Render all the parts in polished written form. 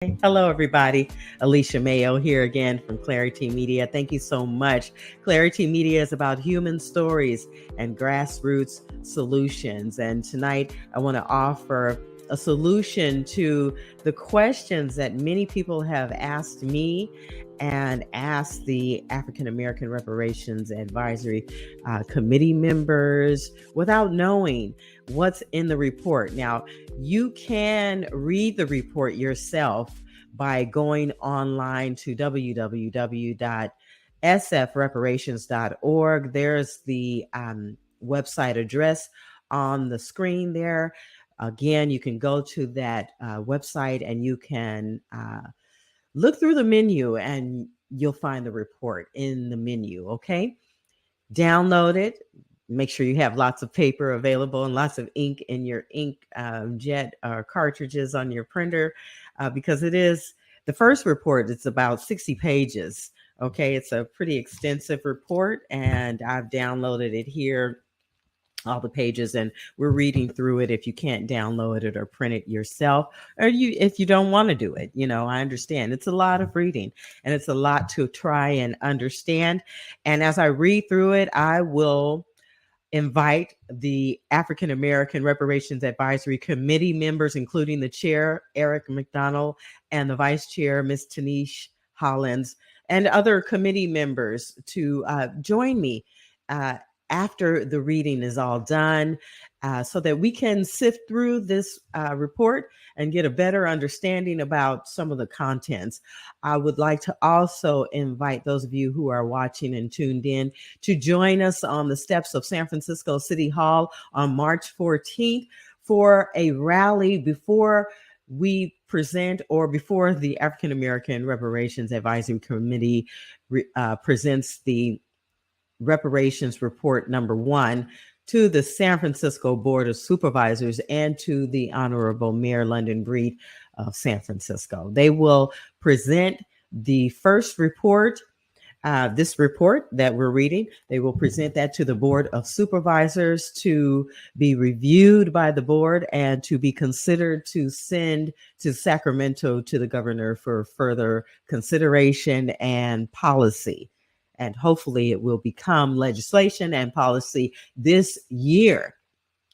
Hello, everybody. Alicia Mayo here again from Clarity Media. Thank you so much. Clarity Media is about human stories and grassroots solutions. And tonight, I want to offer a solution to the questions that many people have asked me and asked the African American Reparations Advisory Committee members without knowing what's in the report. Now, you can read the report yourself by going online to www.sfreparations.org. There's the website address on the screen there. Again, you can go to that website and you can look through the menu and you'll find the report in the menu, okay? Download it. Make sure you have lots of paper available and lots of ink in your ink jet or cartridges on your printer because it is the first report. It's about 60 pages. Okay, it's a pretty extensive report, and I've downloaded it here, all the pages, and we're reading through it. If you can't download it or print it yourself, or if you don't want to do it, I understand. It's a lot of reading and it's a lot to try and understand. And as I read through it, I will invite the African American Reparations Advisory Committee members, including the chair, Eric McDonald, and the vice chair, Ms. Tanish Hollins, and other committee members to join me after the reading is all done so that we can sift through this report and get a better understanding about some of the contents. I would like to also invite those of you who are watching and tuned in to join us on the steps of San Francisco City Hall on March 14th for a rally before we present, or before the African American Reparations Advisory Committee presents the Reparations Report number 1 to the San Francisco Board of Supervisors and to the Honorable Mayor London Breed of San Francisco. They will present the first report, this report that we're reading. They will present that to the Board of Supervisors to be reviewed by the board and to be considered to send to Sacramento to the governor for further consideration and policy. And hopefully it will become legislation and policy this year.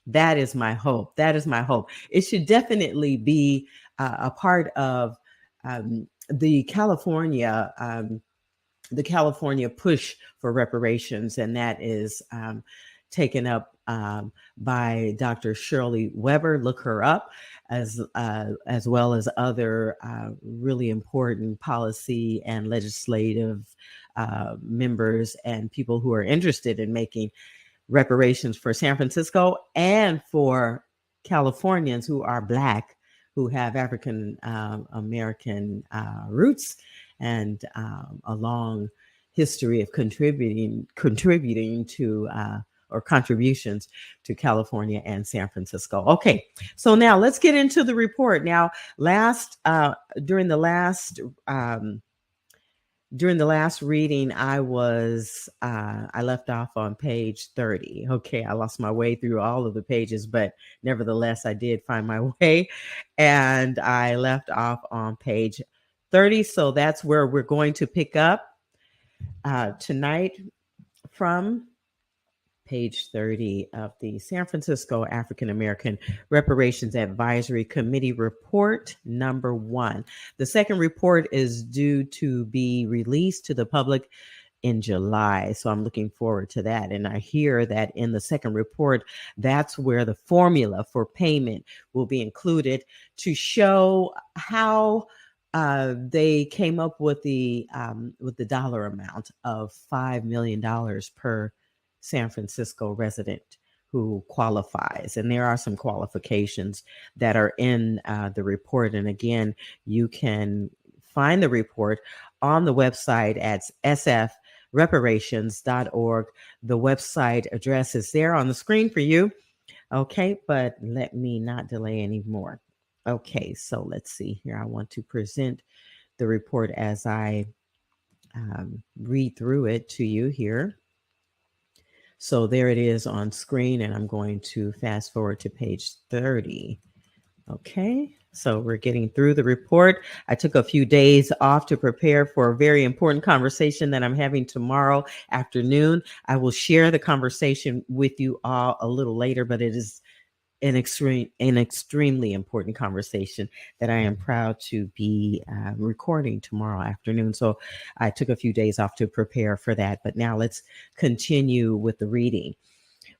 That is my hope. That is my hope. It should definitely be a part of the California push for reparations, and that is taken up by Dr. Shirley Weber. Look her up, as well as other really important policy and legislative members and people who are interested in making reparations for San Francisco and for Californians who are Black, who have African American roots and a long history of contributing to or contributions to California and San Francisco. Okay, so now let's get into the report. Now, during the last reading, I left off on page 30. Okay, I lost my way through all of the pages, but nevertheless, I did find my way, and I left off on page 30. So that's where we're going to pick up tonight, from page 30 of the San Francisco African American Reparations Advisory Committee Report number 1. The second report is due to be released to the public in July, so I'm looking forward to that. And I hear that in the second report, that's where the formula for payment will be included to show how they came up with the dollar amount of $5 million per San Francisco resident who qualifies. And there are some qualifications that are in the report. And again, you can find the report on the website at sfreparations.org. The website address is there on the screen for you. Okay, but let me not delay anymore. Okay, so let's see here. I want to present the report as I read through it to you here. So there it is on screen, and I'm going to fast forward to page 30. Okay, So we're getting through the report. I took a few days off to prepare for a very important conversation that I'm having tomorrow afternoon. I will share the conversation with you all a little later, but it is an extremely important conversation that I am proud to be recording tomorrow afternoon. So I took a few days off to prepare for that. But now let's continue with the reading.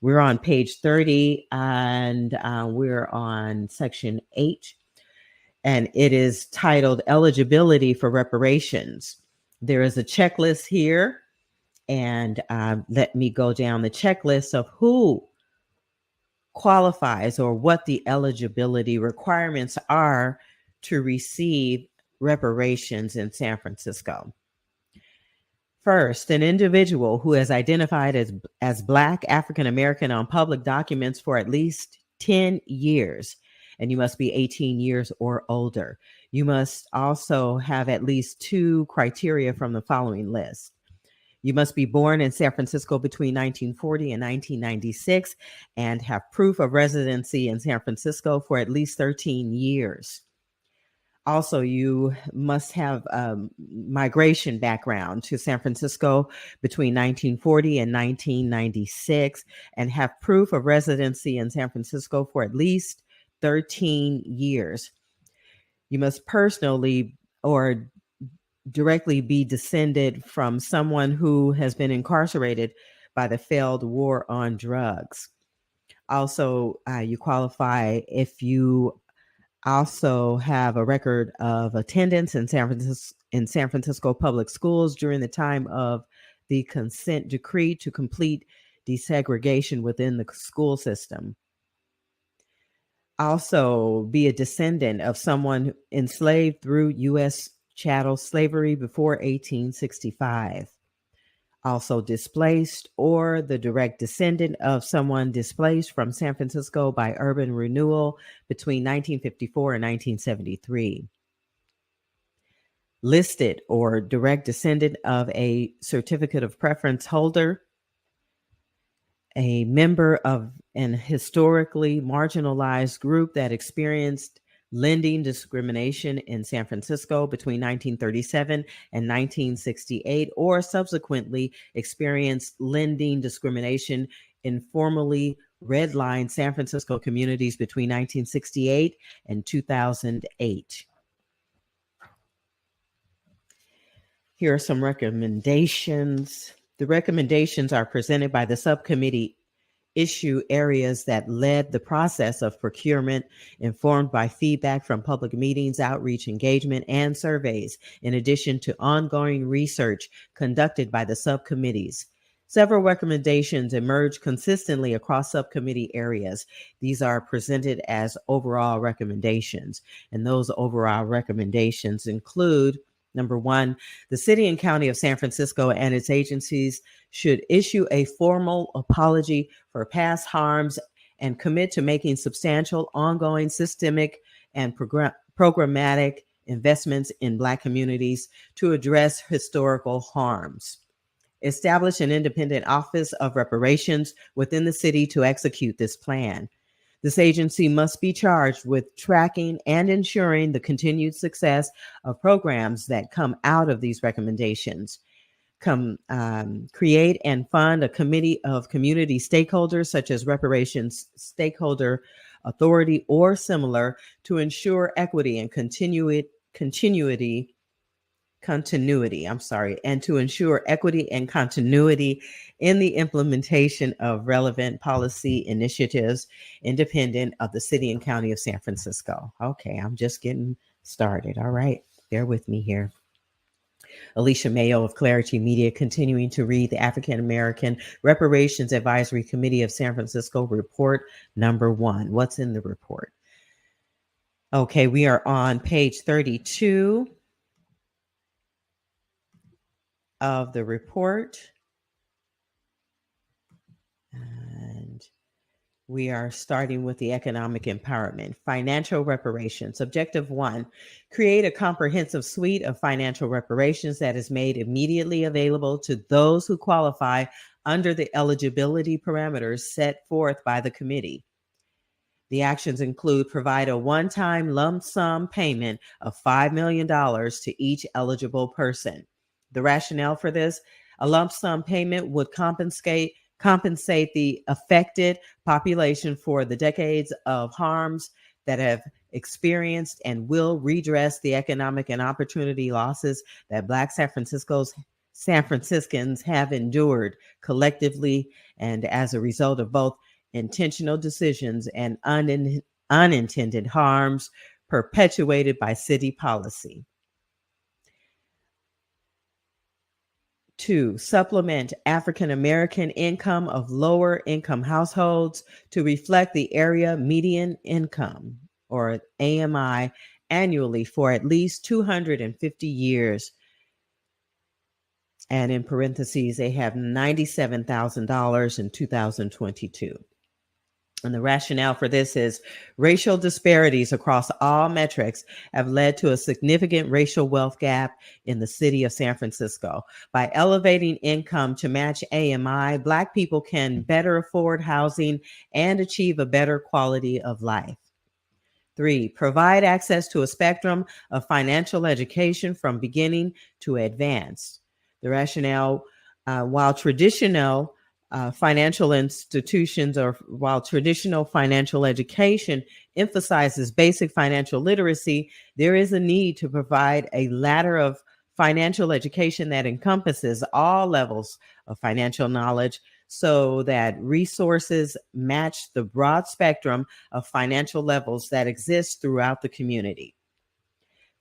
We're on page 30 and we're on section 8, and it is titled Eligibility for Reparations. There is a checklist here, and let me go down the checklist of who qualifies or what the eligibility requirements are to receive reparations in San Francisco. First, an individual who has identified as Black African American on public documents for at least 10 years, and you must be 18 years or older. You must also have at least 2 criteria from the following list. You must be born in San Francisco between 1940 and 1996 and have proof of residency in San Francisco for at least 13 years. Also, you must have migration background to San Francisco between 1940 and 1996 and have proof of residency in San Francisco for at least 13 years. You must personally or directly be descended from someone who has been incarcerated by the failed war on drugs. Also, you qualify if you also have a record of attendance in San Francisco public schools during the time of the consent decree to complete desegregation within the school system. Also, be a descendant of someone enslaved through U.S. chattel slavery before 1865. Also displaced or the direct descendant of someone displaced from San Francisco by urban renewal between 1954 and 1973. Listed or direct descendant of a certificate of preference holder, a member of an historically marginalized group that experienced lending discrimination in San Francisco between 1937 and 1968, or subsequently experienced lending discrimination in formerly redlined San Francisco communities between 1968 and 2008. Here are some recommendations. The recommendations are presented by the subcommittee issue areas that led the process of procurement, informed by feedback from public meetings, outreach, engagement, and surveys, in addition to ongoing research conducted by the subcommittees. Several recommendations emerge consistently across subcommittee areas. These are presented as overall recommendations, and those overall recommendations include: number 1, the City and County of San Francisco and its agencies should issue a formal apology for past harms and commit to making substantial, ongoing, systemic, and programmatic investments in Black communities to address historical harms. Establish an independent office of reparations within the city to execute this plan. This agency must be charged with tracking and ensuring the continued success of programs that come out of these recommendations. Create and fund a committee of community stakeholders, such as Reparations Stakeholder Authority or similar, to ensure equity and continuity, and to ensure equity and continuity in the implementation of relevant policy initiatives independent of the City and County of San Francisco. Okay, I'm just getting started. All right, bear with me here. Alicia Mayo of Clarity Media, continuing to read the African American Reparations Advisory Committee of San Francisco report number 1. What's in the report? Okay, we are on page 32 of the report. And we are starting with the economic empowerment, financial reparations. Objective 1, create a comprehensive suite of financial reparations that is made immediately available to those who qualify under the eligibility parameters set forth by the committee. The actions include provide a one-time lump sum payment of $5 million to each eligible person. The rationale for this, a lump sum payment would compensate the affected population for the decades of harms that have experienced and will redress the economic and opportunity losses that Black San Franciscans have endured collectively and as a result of both intentional decisions and unintended harms perpetuated by city policy. 2, supplement African American income of lower income households to reflect the area median income, or AMI, annually for at least 250 years. And in parentheses, they have $97,000 in 2022. And the rationale for this is racial disparities across all metrics have led to a significant racial wealth gap in the city of San Francisco. By elevating income to match AMI, Black people can better afford housing and achieve a better quality of life. 3, provide access to a spectrum of financial education from beginning to advanced. The rationale, while traditional financial institutions, or while traditional financial education emphasizes basic financial literacy, there is a need to provide a ladder of financial education that encompasses all levels of financial knowledge so that resources match the broad spectrum of financial levels that exist throughout the community.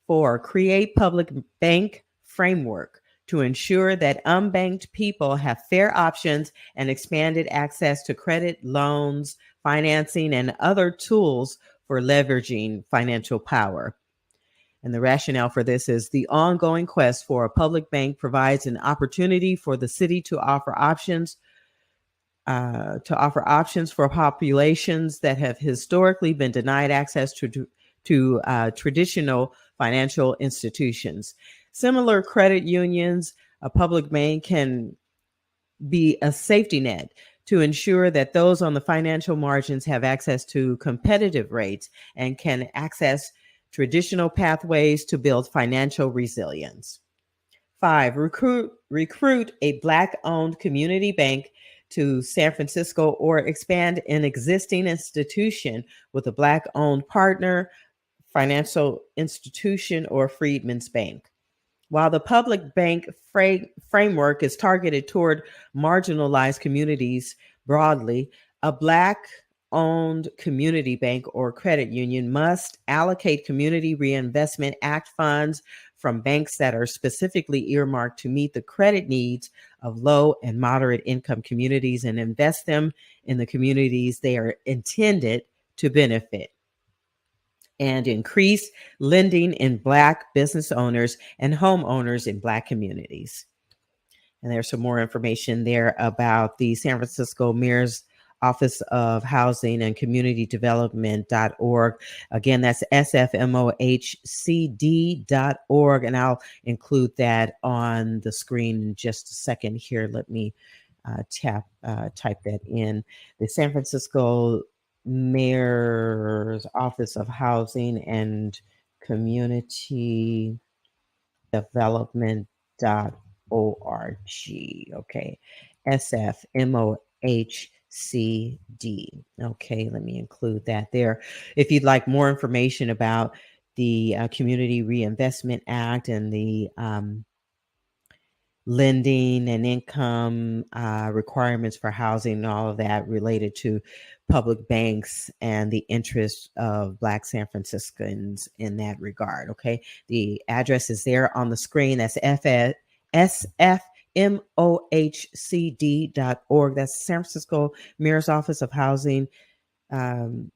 4, create public bank framework to ensure that unbanked people have fair options and expanded access to credit, loans, financing, and other tools for leveraging financial power. And the rationale for this is the ongoing quest for a public bank provides an opportunity for the city to offer options for populations that have historically been denied access to traditional financial institutions. Similar credit unions, a public bank can be a safety net to ensure that those on the financial margins have access to competitive rates and can access traditional pathways to build financial resilience. 5, recruit a Black-owned community bank to San Francisco or expand an existing institution with a Black-owned partner, financial institution, or Freedmen's Bank. While the public bank framework is targeted toward marginalized communities broadly, a Black-owned community bank or credit union must allocate Community Reinvestment Act funds from banks that are specifically earmarked to meet the credit needs of low and moderate income communities and invest them in the communities they are intended to benefit, and increase lending in Black business owners and homeowners in Black communities. And there's some more information there about the San Francisco Mayor's Office of Housing and Community Development.org. Again, that's sfmohcd.org. And I'll include that on the screen in just a second here. Let me type that in. The San Francisco Mayor's Office of Housing and Community Development.org. Okay. SFMOHCD. Okay, let me include that there. If you'd like more information about the Community Reinvestment Act and the lending and income requirements for housing and all of that related to public banks and the interests of Black San Franciscans in that regard. Okay. The address is there on the screen. That's sfmohcd.org. That's San Francisco Mayor's Office of Housing and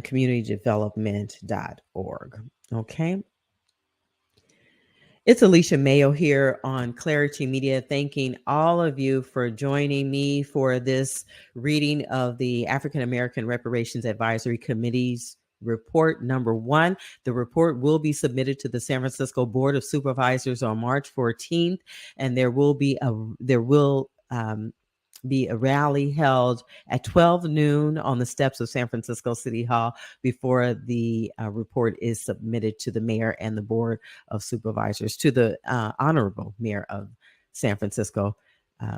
Community Development.org. Okay. It's Alicia Mayo here on Clarity Media, thanking all of you for joining me for this reading of the African American Reparations Advisory Committee's report number 1. The report will be submitted to the San Francisco Board of Supervisors on March 14th, and there will be a rally held at 12 noon on the steps of San Francisco City Hall before the report is submitted to the mayor and the board of supervisors, to the honorable mayor of San Francisco,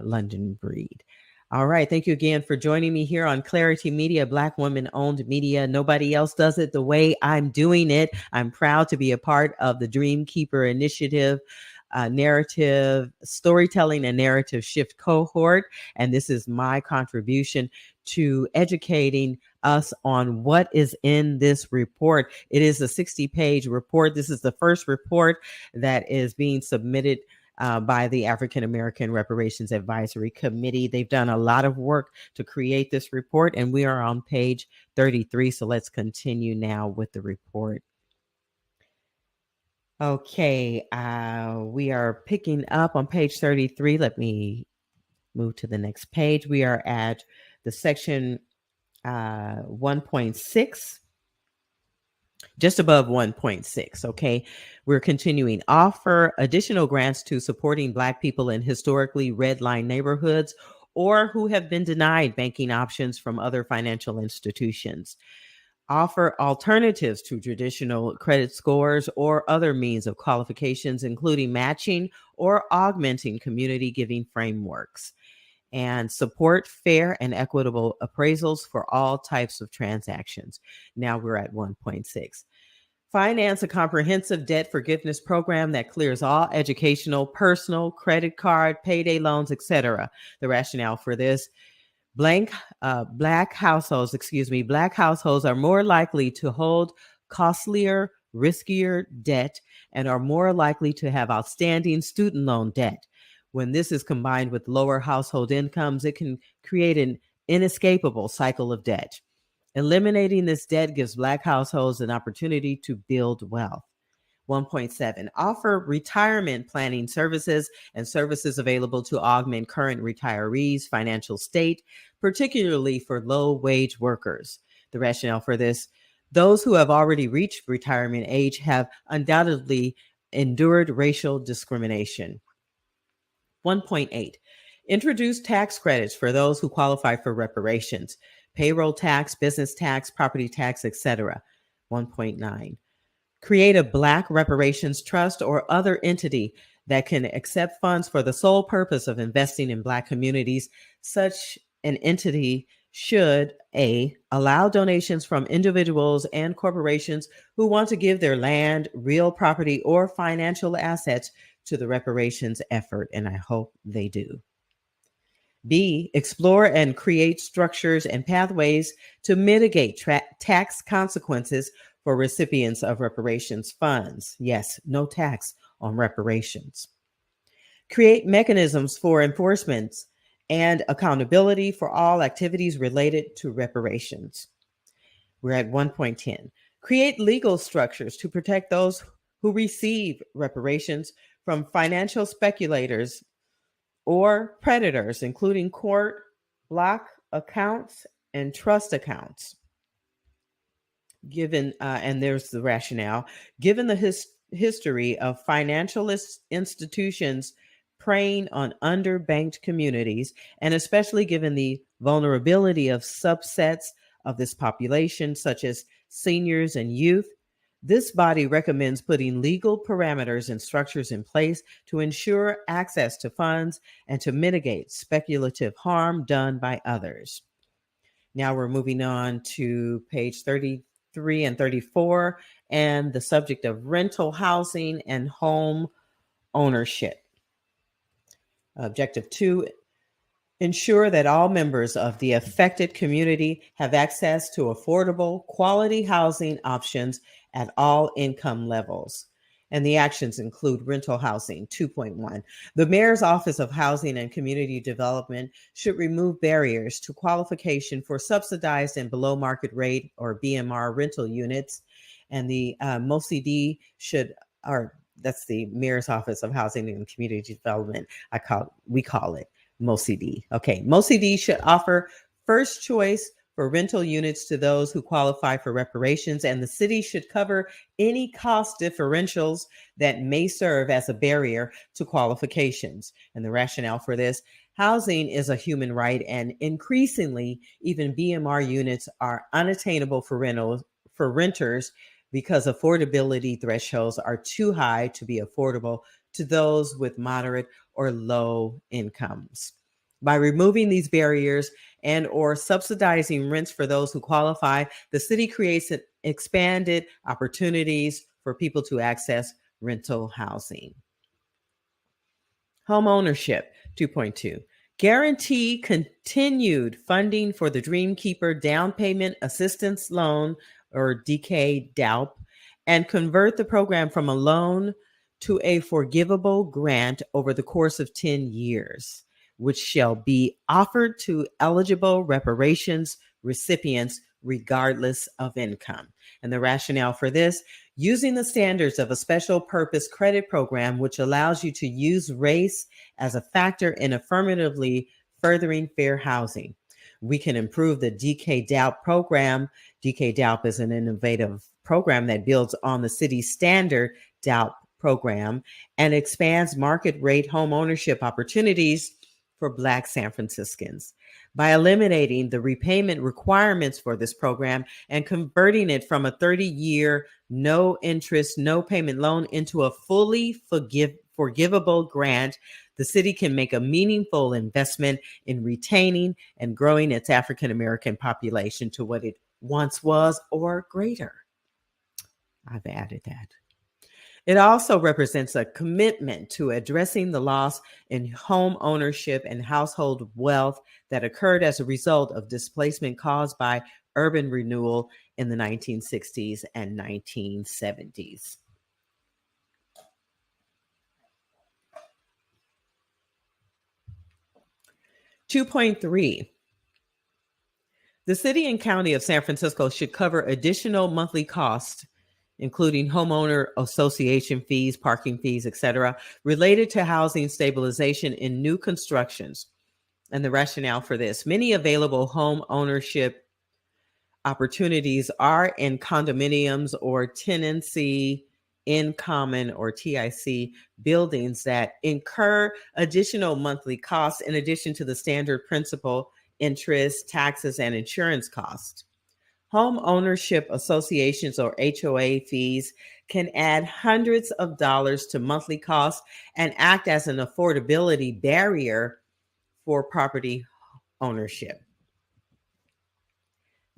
London Breed. All right. Thank you again for joining me here on Clarity Media, Black women-owned media. Nobody else does it the way I'm doing it. I'm proud to be a part of the Dream Keeper Initiative, narrative storytelling and narrative shift cohort. And this is my contribution to educating us on what is in this report. It is a 60-page report. This is the first report that is being submitted by the African American Reparations Advisory Committee. They've done a lot of work to create this report, and we are on page 33. So let's continue now with the report. Okay, we are picking up on page 33. Let me move to the next page. We are at the section 1.6. Just above 1.6, okay? We're continuing. Offer additional grants to supporting Black people in historically red-line neighborhoods or who have been denied banking options from other financial institutions. Offer alternatives to traditional credit scores or other means of qualifications, including matching or augmenting community giving frameworks. And support fair and equitable appraisals for all types of transactions. Now we're at 1.6. Finance a comprehensive debt forgiveness program that clears all educational, personal, credit card, payday loans, etc. The rationale for this: Black households are more likely to hold costlier, riskier debt and are more likely to have outstanding student loan debt. When this is combined with lower household incomes, it can create an inescapable cycle of debt. Eliminating this debt gives Black households an opportunity to build wealth. 1.7, offer retirement planning services and services available to augment current retirees' financial state, particularly for low-wage workers. The rationale for this: those who have already reached retirement age have undoubtedly endured racial discrimination. 1.8, introduce tax credits for those who qualify for reparations, payroll tax, business tax, property tax, etc. 1.9, create a Black reparations trust or other entity that can accept funds for the sole purpose of investing in Black communities. Such an entity should allow donations from individuals and corporations who want to give their land, real property, or financial assets to the reparations effort, and I hope they do. B, explore and create structures and pathways to mitigate tax consequences for recipients of reparations funds. Yes, no tax on reparations. Create mechanisms for enforcement and accountability for all activities related to reparations. We're at 1.10. Create legal structures to protect those who receive reparations from financial speculators or predators, including court, block accounts, and trust accounts. Given, and there's the rationale, given the history of financial institutions preying on underbanked communities, and especially given the vulnerability of subsets of this population, such as seniors and youth, this body recommends putting legal parameters and structures in place to ensure access to funds and to mitigate speculative harm done by others. Now we're moving on to page 33 and 34 and the subject of rental housing and home ownership. Objective 2, ensure that all members of the affected community have access to affordable, quality housing options at all income levels. And the actions include rental housing. 2.1, the Mayor's Office of Housing and Community Development should remove barriers to qualification for subsidized and below market rate or BMR rental units. And the MOCD should, or that's the Mayor's Office of Housing and Community Development. We call it MOCD. Okay, MOCD should offer first choice for rental units to those who qualify for reparations, and the city should cover any cost differentials that may serve as a barrier to qualifications. And the rationale for this: Housing is a human right, and increasingly, even BMR units are unattainable for renters because affordability thresholds are too high to be affordable to those with moderate or low incomes. By removing these barriers and or subsidizing rents for those who qualify, the city creates expanded opportunities for people to access rental housing. Home ownership 2.2. Guarantee continued funding for the Dreamkeeper Down Payment Assistance Loan, or DK-DALP, and convert the program from a loan to a forgivable grant over the course of 10 years, which shall be offered to eligible reparations recipients regardless of income. And the rationale for this: using the standards of a special purpose credit program, which allows you to use race as a factor in affirmatively furthering fair housing. We can improve the DK-DALP program. DK-DALP is an innovative program that builds on the city's standard DALP program and expands market rate home ownership opportunities for Black San Franciscans. By eliminating the repayment requirements for this program and converting it from a 30-year no interest, no payment loan into a fully forgivable grant, the city can make a meaningful investment in retaining and growing its African American population to what it once was or greater. I've added that. It also represents a commitment to addressing the loss in home ownership and household wealth that occurred as a result of displacement caused by urban renewal in the 1960s and 1970s. Two point three. The city and county of San Francisco should cover additional monthly costs, including homeowner association fees, parking fees, etc., related to housing stabilization in new constructions. And the rationale for this: many available home ownership opportunities are in condominiums or tenancy in common, or TIC, buildings that incur additional monthly costs in addition to the standard principal, interest, taxes, and insurance costs. Home ownership associations, or HOA fees, can add hundreds of dollars to monthly costs and act as an affordability barrier for property ownership.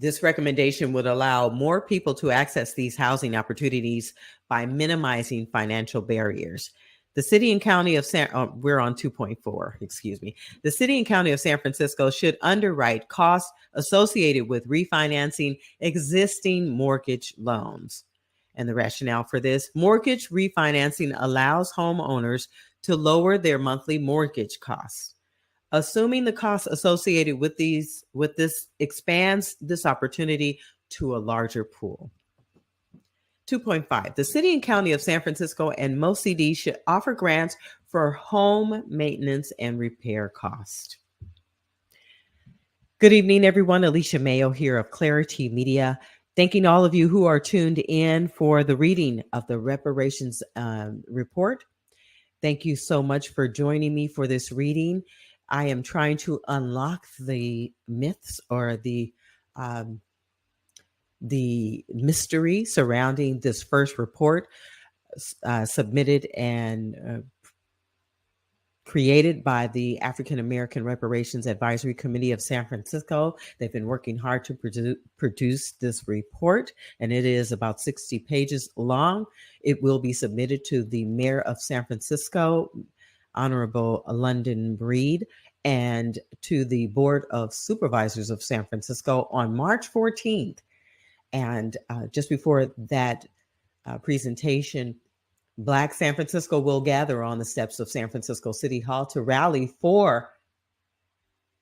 This recommendation would allow more people to access these housing opportunities by minimizing financial barriers. The city and county of we're on 2.4, excuse me. The city and county of San Francisco should underwrite costs associated with refinancing existing mortgage loans. And the rationale for this: mortgage refinancing allows homeowners to lower their monthly mortgage costs. Assuming the costs associated with this expands this opportunity to a larger pool. 2.5. The city and county of San Francisco and most CDs should offer grants for home maintenance and repair costs. Good evening, everyone. Alicia Mayo here of Clarity Media. Thanking all of you who are tuned in for the reading of the Reparations report. Thank you so much for joining me for this reading. I am trying to unlock the myths or the mystery surrounding this first report submitted and created by the African American Reparations Advisory Committee of San Francisco. They've been working hard to produce this report, and it is about 60 pages long. It will be submitted to the Mayor of San Francisco, Honorable London Breed, and to the Board of Supervisors of San Francisco on March 14th. And just before that presentation, Black San Francisco will gather on the steps of San Francisco City Hall to rally for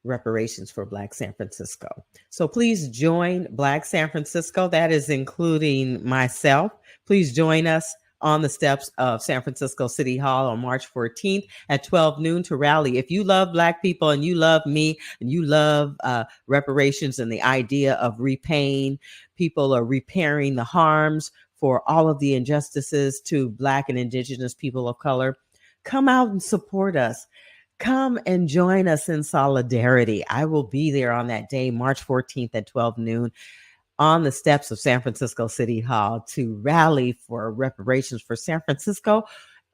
reparations for Black San Francisco. So please join Black San Francisco. That is including myself. Please join us on the steps of San Francisco City Hall on March 14th at 12 noon to rally. If you love Black people and you love me and you love reparations and the idea of repaying people or repairing the harms for all of the injustices to Black and Indigenous people of color, come out and support us. Come and join us in solidarity. I will be there on that day, March 14th at 12 noon, on the steps of San Francisco City Hall to rally for reparations for San Francisco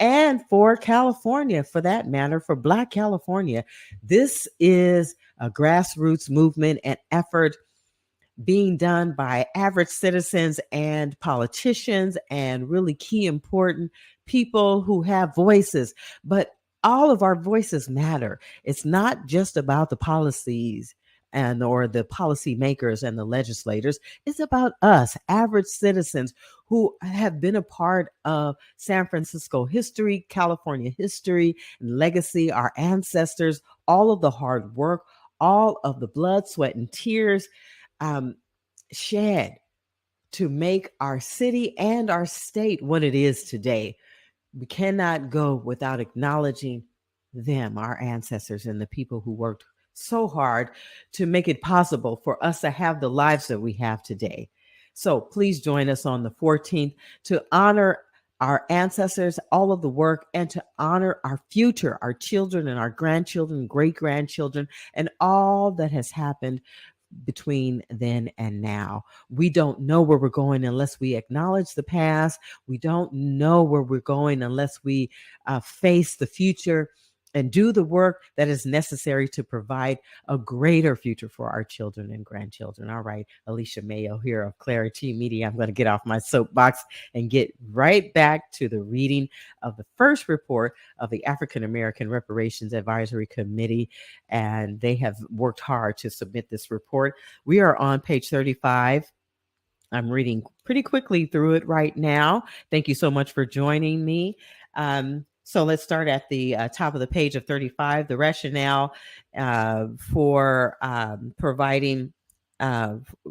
and for California, for that matter, for Black California. This is a grassroots movement and effort being done by average citizens and politicians and really key important people who have voices. But all of our voices matter. It's not just about the policies and or the policymakers and the legislators. It's about us, average citizens who have been a part of San Francisco history, California history, and legacy, our ancestors, all of the hard work, all of the blood, sweat, and tears um, shed to make our city and our state what it is today. We cannot go without acknowledging them, our ancestors, and the people who worked so hard to make it possible for us to have the lives that we have today. So please join us on the 14th to honor our ancestors, all of the work, and to honor our future, our children and our grandchildren, great grandchildren, and all that has happened between then and now. We don't know where we're going unless we acknowledge the past. We don't know where we're going unless we face the future and do the work that is necessary to provide a greater future for our children and grandchildren. All right, Alicia Mayo here of Clarity Media. I'm going to get off my soapbox and get right back to the reading of the first report of the African American Reparations Advisory Committee. And they have worked hard to submit this report. We are on page 35. I'm reading pretty quickly through it right now. Thank you so much for joining me. So let's start at the top of the page of 35. The rationale for providing,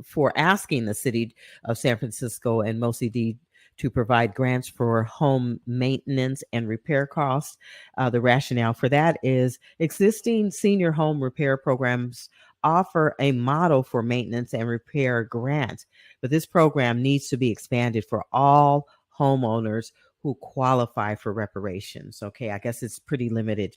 for asking the city of San Francisco and MOCD to provide grants for home maintenance and repair costs. The rationale for that is existing senior home repair programs offer a model for maintenance and repair grants, but this program needs to be expanded for all homeowners who qualify for reparations. Okay, I guess it's pretty limited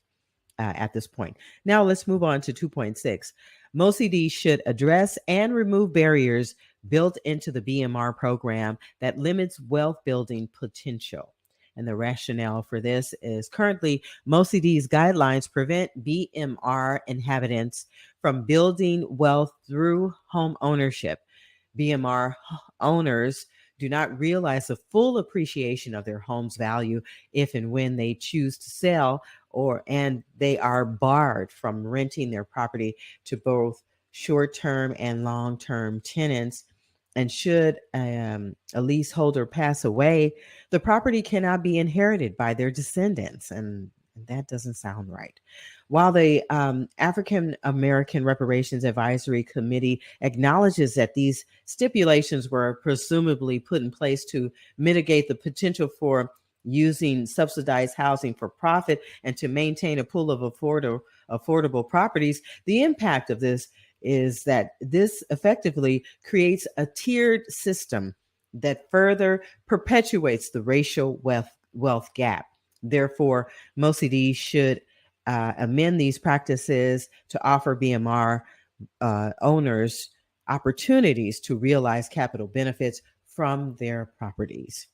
at this point. Now let's move on to 2.6. MOCD should address and remove barriers built into the BMR program that limits wealth building potential. And the rationale for this is currently MOCD's guidelines prevent BMR inhabitants from building wealth through home ownership. BMR owners do not realize the full appreciation of their home's value if and when they choose to sell, and they are barred from renting their property to both short-term and long-term tenants. And should a leaseholder pass away, the property cannot be inherited by their descendants, and that doesn't sound right. While the African American Reparations Advisory Committee acknowledges that these stipulations were presumably put in place to mitigate the potential for using subsidized housing for profit and to maintain a pool of affordable properties, the impact of this is that this effectively creates a tiered system that further perpetuates the racial wealth gap. Therefore, MOCD should amend these practices to offer BMR owners opportunities to realize capital benefits from their properties.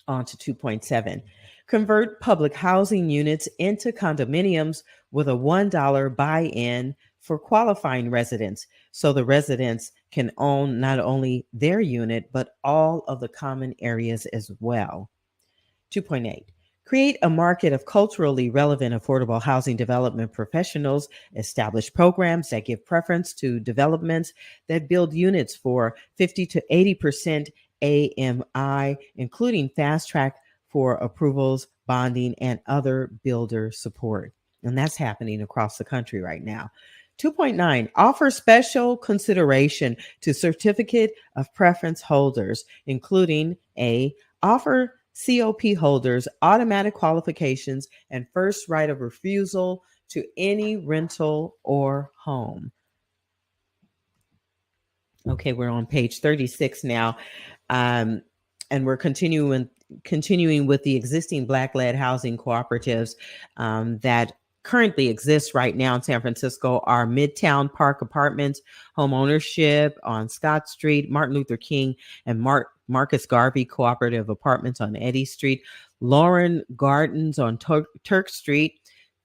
On to 2.7. Convert public housing units into condominiums with a $1 buy-in for qualifying residents, so the residents can own not only their unit, but all of the common areas as well. 2.8. Create a market of culturally relevant affordable housing development professionals. Establish programs that give preference to developments that build units for 50 to 80% AMI, including fast track for approvals, bonding, and other builder support. And that's happening across the country right now. 2.9, offer special consideration to certificate of preference holders, including offer COP holders automatic qualifications and first right of refusal to any rental or home. Okay, we're on page 36 now, and we're continuing with the existing Black-led housing cooperatives that currently exists right now in San Francisco are Midtown Park Apartments, home ownership on Scott Street, Martin Luther King and Marcus Garvey Cooperative Apartments on Eddy Street, Lauren Gardens on Turk Street,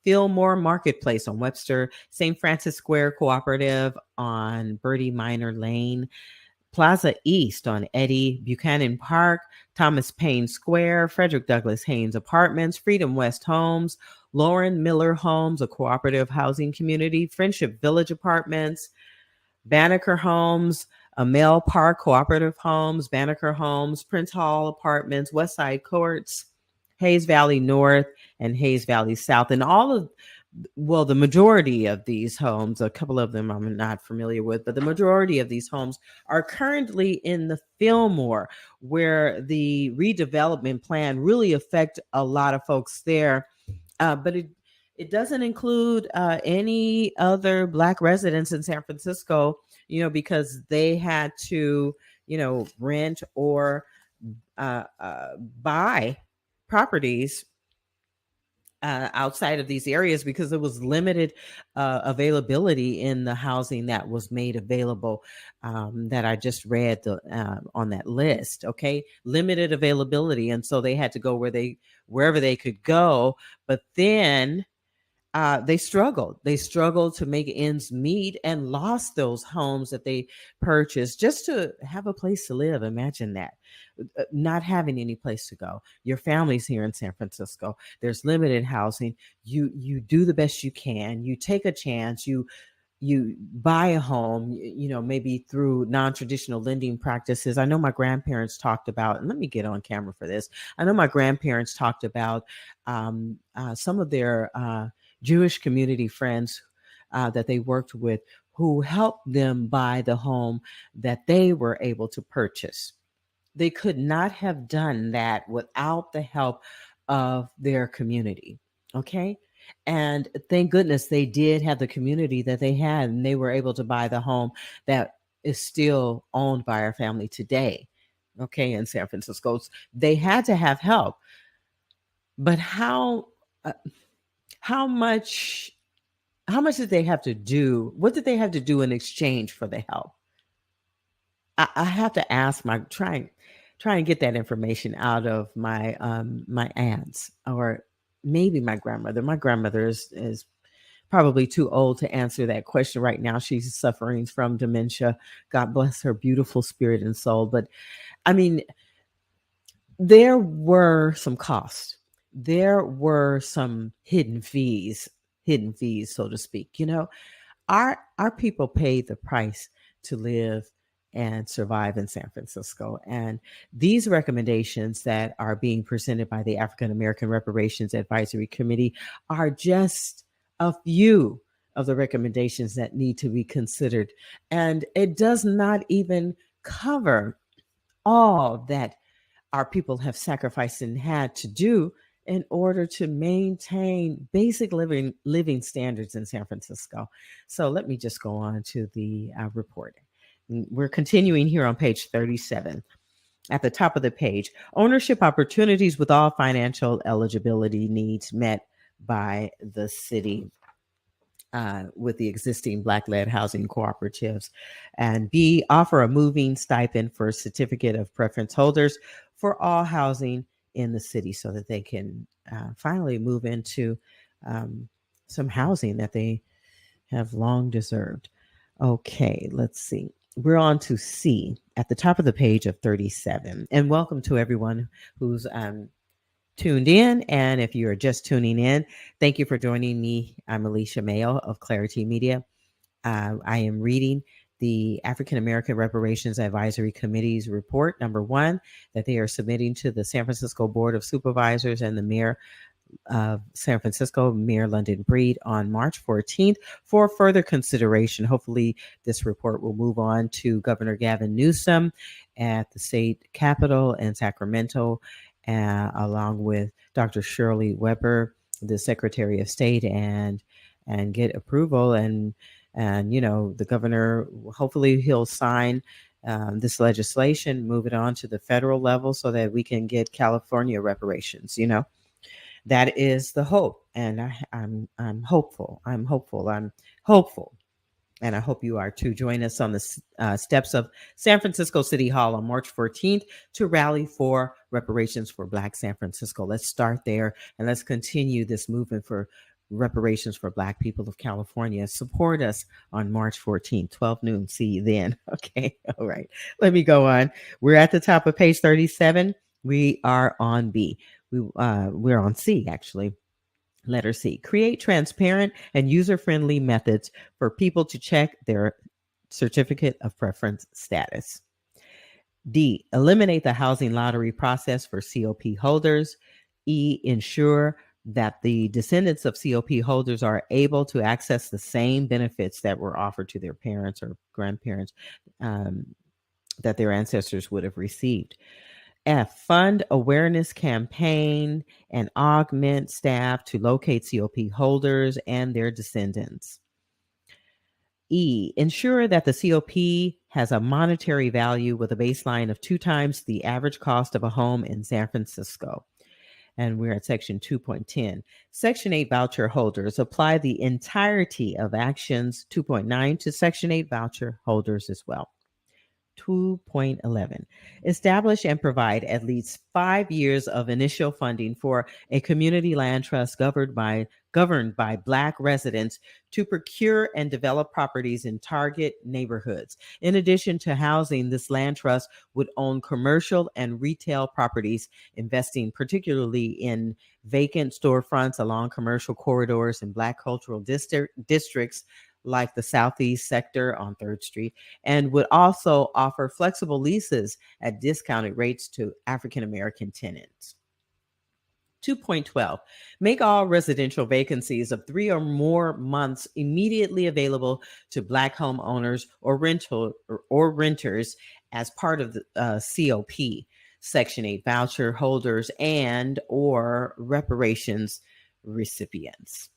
Fillmore Marketplace on Webster, St. Francis Square Cooperative on Bertie Minor Lane, Plaza East on Eddy, Buchanan Park, Thomas Paine Square, Frederick Douglass Haynes Apartments, Freedom West Homes, Lauren Miller Homes, a cooperative housing community, Friendship Village Apartments, Banneker Homes, Amel Park Cooperative Homes, Banneker Homes, Prince Hall Apartments, Westside Courts, Hayes Valley North, and Hayes Valley South. And all of, well, the majority of these homes, a couple of them I'm not familiar with, but the majority of these homes are currently in the Fillmore, where the redevelopment plan really affect a lot of folks there. But it doesn't include any other Black residents in San Francisco, because they had to, rent or buy properties outside of these areas because there was limited availability in the housing that was made available, that I just read on that list. Okay, limited availability, and so they had to go wherever they could go. But then they struggled. They struggled to make ends meet and lost those homes that they purchased just to have a place to live. Imagine that. Not having any place to go. Your family's here in San Francisco. There's limited housing. You do the best you can. You take a chance. You buy a home, maybe through non-traditional lending practices. I know my grandparents talked about, and let me get on camera for this. I know my grandparents talked about some of their Jewish community friends that they worked with who helped them buy the home that they were able to purchase. They could not have done that without the help of their community. Okay. And thank goodness they did have the community that they had, and they were able to buy the home that is still owned by our family today. Okay. In San Francisco, they had to have help. But uh, how much did they have to do? What did they have to do in exchange for the help? I have to ask try and get that information out of my my aunts, or maybe my grandmother. My grandmother is probably too old to answer that question right now. She's suffering from dementia. God bless her beautiful spirit and soul. But I mean, there were some costs. There were some hidden fees, so to speak. Our people paid the price to live and survive in San Francisco. And these recommendations that are being presented by the African American Reparations Advisory Committee are just a few of the recommendations that need to be considered. And it does not even cover all that our people have sacrificed and had to do in order to maintain basic living standards in San Francisco. So let me just go on to the report. We're continuing here on page 37. At the top of the page, ownership opportunities with all financial eligibility needs met by the city. With the existing Black-led housing cooperatives. And B, offer a moving stipend for certificate of preference holders for all housing in the city so that they can finally move into some housing that they have long deserved. Okay, let's see. We're on to C at the top of the page of 37. And welcome to everyone who's tuned in. And if you are just tuning in, thank you for joining me. I'm Alicia Mayo of Clarity Media. I am reading the African American Reparations Advisory Committee's report, number 1, that they are submitting to the San Francisco Board of Supervisors and the Mayor of San Francisco, Mayor London Breed, on March 14th for further consideration. Hopefully, this report will move on to Governor Gavin Newsom at the state capitol in Sacramento, along with Dr. Shirley Weber, the Secretary of State, and get approval. And the governor, hopefully he'll sign this legislation, move it on to the federal level so that we can get California reparations. that is the hope, and I'm hopeful. I'm hopeful. I'm hopeful, and I hope you are too. Join us on the steps of San Francisco City Hall on March 14th to rally for reparations for Black San Francisco. Let's start there, and let's continue this movement for reparations for Black people of California. Support us on March 14th, 12 noon. See you then. Okay. All right. Let me go on. We're at the top of page 37. We are on B. We're on C, actually. Letter C, create transparent and user-friendly methods for people to check their certificate of preference status. D, eliminate the housing lottery process for COP holders. E, ensure that the descendants of COP holders are able to access the same benefits that were offered to their parents or grandparents that their ancestors would have received. F, fund awareness campaign and augment staff to locate COP holders and their descendants. E, ensure that the COP has a monetary value with a baseline of 2 times the average cost of a home in San Francisco. And we're at section 2.10. Section 8 voucher holders apply the entirety of actions 2.9 to section 8 voucher holders as well. 2.11, establish and provide at least 5 years of initial funding for a community land trust governed by Black residents to procure and develop properties in target neighborhoods. In addition to housing, this land trust would own commercial and retail properties, investing particularly in vacant storefronts along commercial corridors in Black cultural districts like the Southeast sector on 3rd Street, and would also offer flexible leases at discounted rates to African American tenants. 2.12, make all residential vacancies of 3 or more months immediately available to Black homeowners or renters as part of the COP, Section 8 voucher holders and or reparations recipients.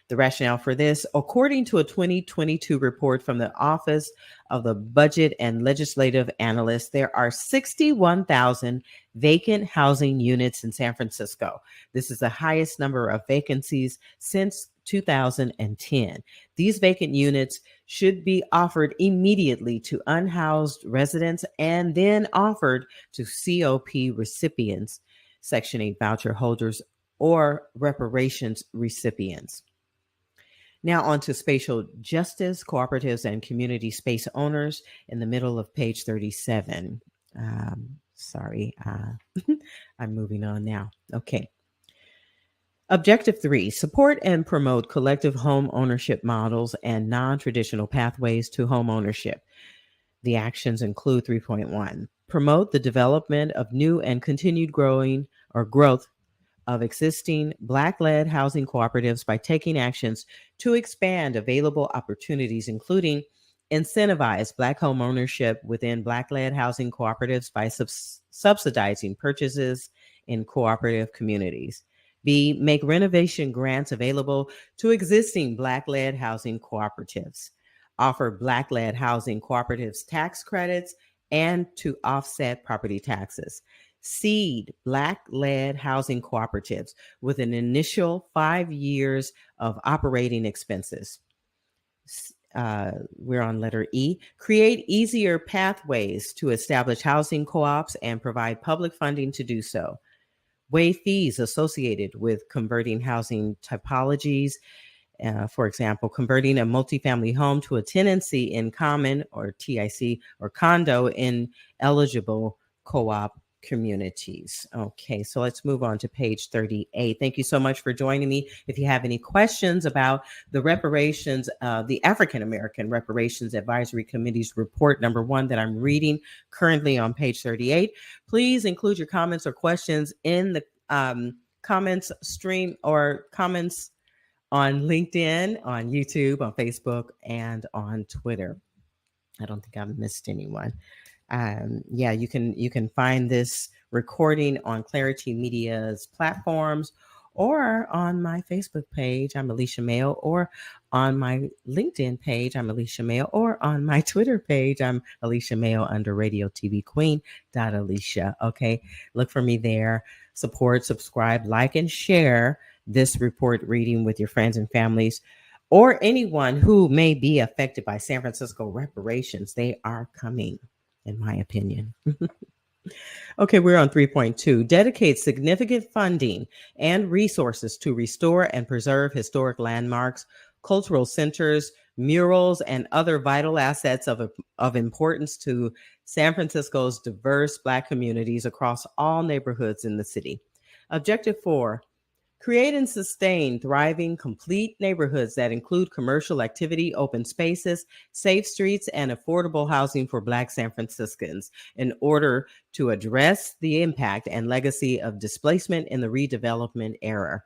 The rationale for this, according to a 2022 report from the Office of the Budget and Legislative Analyst, there are 61,000 vacant housing units in San Francisco. This is the highest number of vacancies since 2010. These vacant units should be offered immediately to unhoused residents and then offered to COP recipients, Section 8 voucher holders, or reparations recipients. Now on to spatial justice, cooperatives, and community space owners in the middle of page 37. I'm moving on now. Okay. Objective 3, support and promote collective home ownership models and non-traditional pathways to home ownership. The actions include 3.1, promote the development of new and continued growth of existing Black-led housing cooperatives by taking actions to expand available opportunities, including incentivize Black home ownership within Black-led housing cooperatives by subsidizing purchases in cooperative communities. B, make renovation grants available to existing Black-led housing cooperatives. Offer Black-led housing cooperatives tax credits and to offset property taxes. Seed Black-led housing cooperatives with an initial 5 years of operating expenses. We're on letter E. Create easier pathways to establish housing co-ops and provide public funding to do so. Waive fees associated with converting housing typologies. For example, converting a multifamily home to a tenancy in common or TIC or condo in eligible co-op communities. Okay, so let's move on to page 38. Thank you so much for joining me. If you have any questions about the reparations, the African American Reparations Advisory Committee's report number 1 that I'm reading currently on page 38, please include your comments or questions in the comments stream or comments on LinkedIn, on YouTube, on Facebook, and on Twitter. I don't think I've missed anyone. You can find this recording on Clarity Media's platforms or on my Facebook page, I'm Alicia Mayo, or on my LinkedIn page, I'm Alicia Mayo, or on my Twitter page, I'm Alicia Mayo under Radio TV Queen Alicia. Okay, look for me there. Support, subscribe, like, and share. this report reading with your friends and families or anyone who may be affected by San Francisco reparations. They are coming, in my opinion. Okay, we're on 3.2. Dedicate significant funding and resources to restore and preserve historic landmarks, cultural centers, murals, and other vital assets of importance to San Francisco's diverse Black communities across all neighborhoods in the city. Objective 4. Create and sustain thriving, complete neighborhoods that include commercial activity, open spaces, safe streets, and affordable housing for Black San Franciscans in order to address the impact and legacy of displacement in the redevelopment era.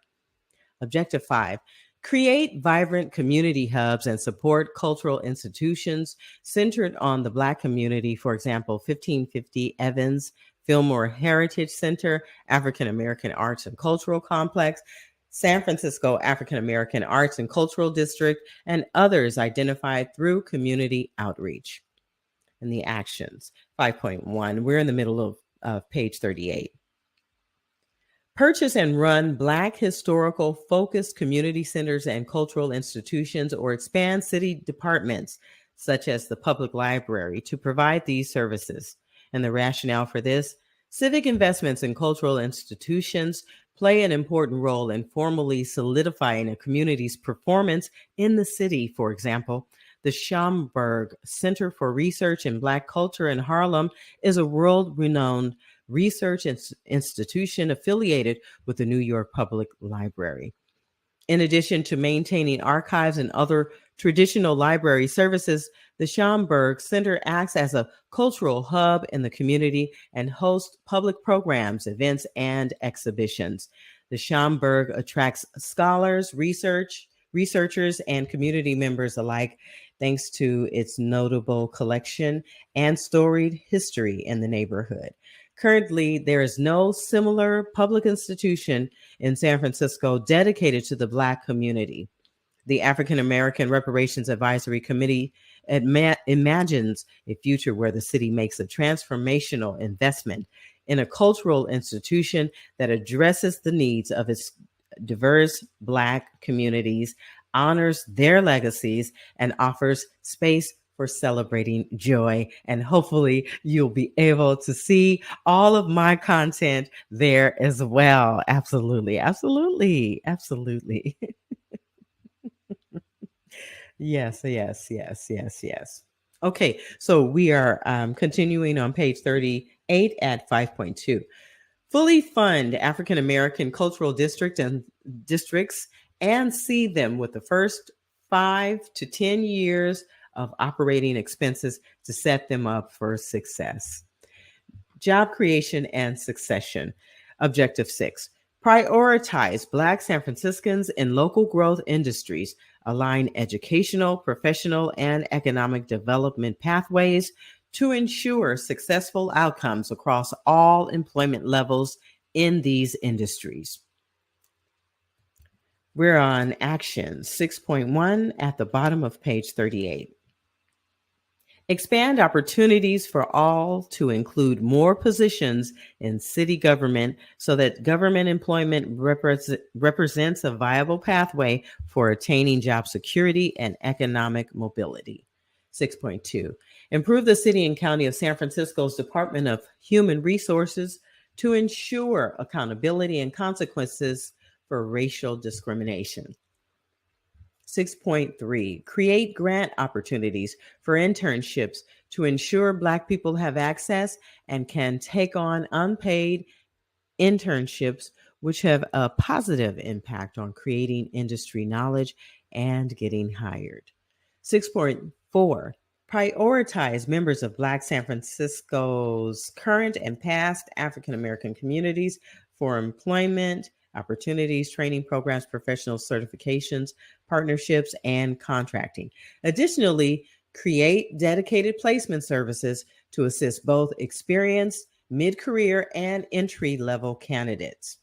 Objective 5. Create vibrant community hubs and support cultural institutions centered on the Black community, for example, 1550 Evans, Fillmore Heritage Center, African American Arts and Cultural Complex, San Francisco African American Arts and Cultural District, and others identified through community outreach. And the actions. 5.1, we're in the middle of page 38. Purchase and run Black historical focused community centers and cultural institutions, or expand city departments such as the public library to provide these services. And the rationale for this: civic investments in cultural institutions play an important role in formally solidifying a community's performance in the city. For example, the Schomburg Center for Research in Black Culture in Harlem is a world-renowned research institution affiliated with the New York Public Library. In addition to maintaining archives and other traditional library services, the Schomburg Center acts as a cultural hub in the community and hosts public programs, events, and exhibitions. The Schomburg attracts scholars, researchers, and community members alike, thanks to its notable collection and storied history in the neighborhood. Currently, there is no similar public institution in San Francisco dedicated to the Black community. The African American Reparations Advisory Committee imagines a future where the city makes a transformational investment in a cultural institution that addresses the needs of its diverse Black communities, honors their legacies, and offers space for celebrating joy. And hopefully you'll be able to see all of my content there as well. Absolutely, absolutely, absolutely. Yes, yes, yes, yes, yes. Okay, so we are continuing on page 38 at 5.2. Fully fund African American cultural districts and see them with the first 5 to 10 years of operating expenses to set them up for success. Job creation and succession. Objective 6. Prioritize Black San Franciscans in local growth industries. Align educational, professional, and economic development pathways to ensure successful outcomes across all employment levels in these industries. We're on action 6.1 at the bottom of page 38. Expand opportunities for all to include more positions in city government so that government employment represents a viable pathway for attaining job security and economic mobility. 6.2. Improve the City and County of San Francisco's Department of Human Resources to ensure accountability and consequences for racial discrimination. 6.3. Create grant opportunities for internships to ensure Black people have access and can take on unpaid internships, which have a positive impact on creating industry knowledge and getting hired. 6.4. Prioritize members of Black San Francisco's current and past African American communities for employment opportunities, training programs, professional certifications, partnerships, and contracting. Additionally, create dedicated placement services to assist both experienced, mid-career, and entry-level candidates.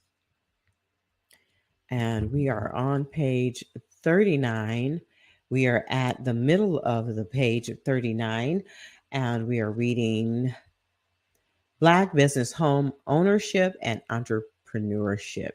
And we are on page 39. We are at the middle of the page of 39, and we are reading Black business home ownership and entrepreneurship.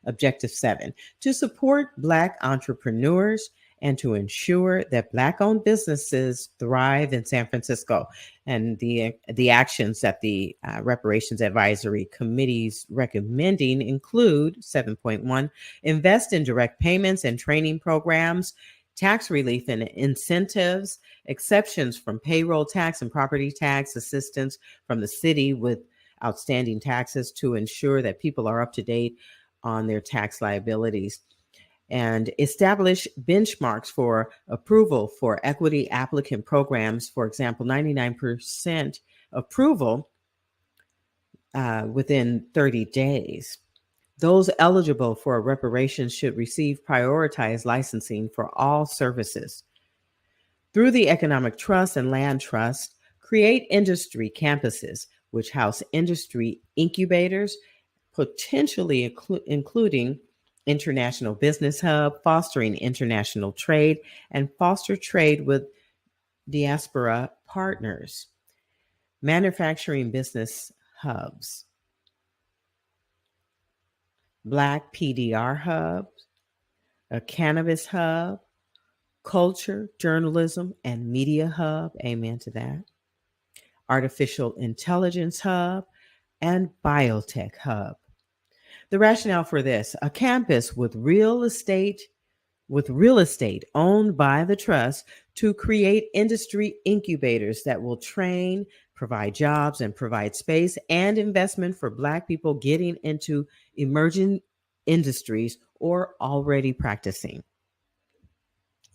Objective 7, to support Black entrepreneurs and to ensure that Black-owned businesses thrive in San Francisco. And the actions that the Reparations Advisory Committee's recommending include 7.1, invest in direct payments and training programs, tax relief and incentives, exceptions from payroll tax and property tax, assistance from the city with outstanding taxes to ensure that people are up to date on their tax liabilities, and establish benchmarks for approval for equity applicant programs. For example, 99% approval within 30 days. Those eligible for reparations should receive prioritized licensing for all services. Through the Economic Trust and Land Trust, create industry campuses which house industry incubators, potentially including international business hub, fostering international trade, and foster trade with diaspora partners. Manufacturing business hubs, Black PDR hubs, a cannabis hub, culture, journalism, and media hub, amen to that, artificial intelligence hub, and biotech hub. The rationale for this: a campus with real estate owned by the trust to create industry incubators that will train, provide jobs, and provide space and investment for Black people getting into emerging industries or already practicing.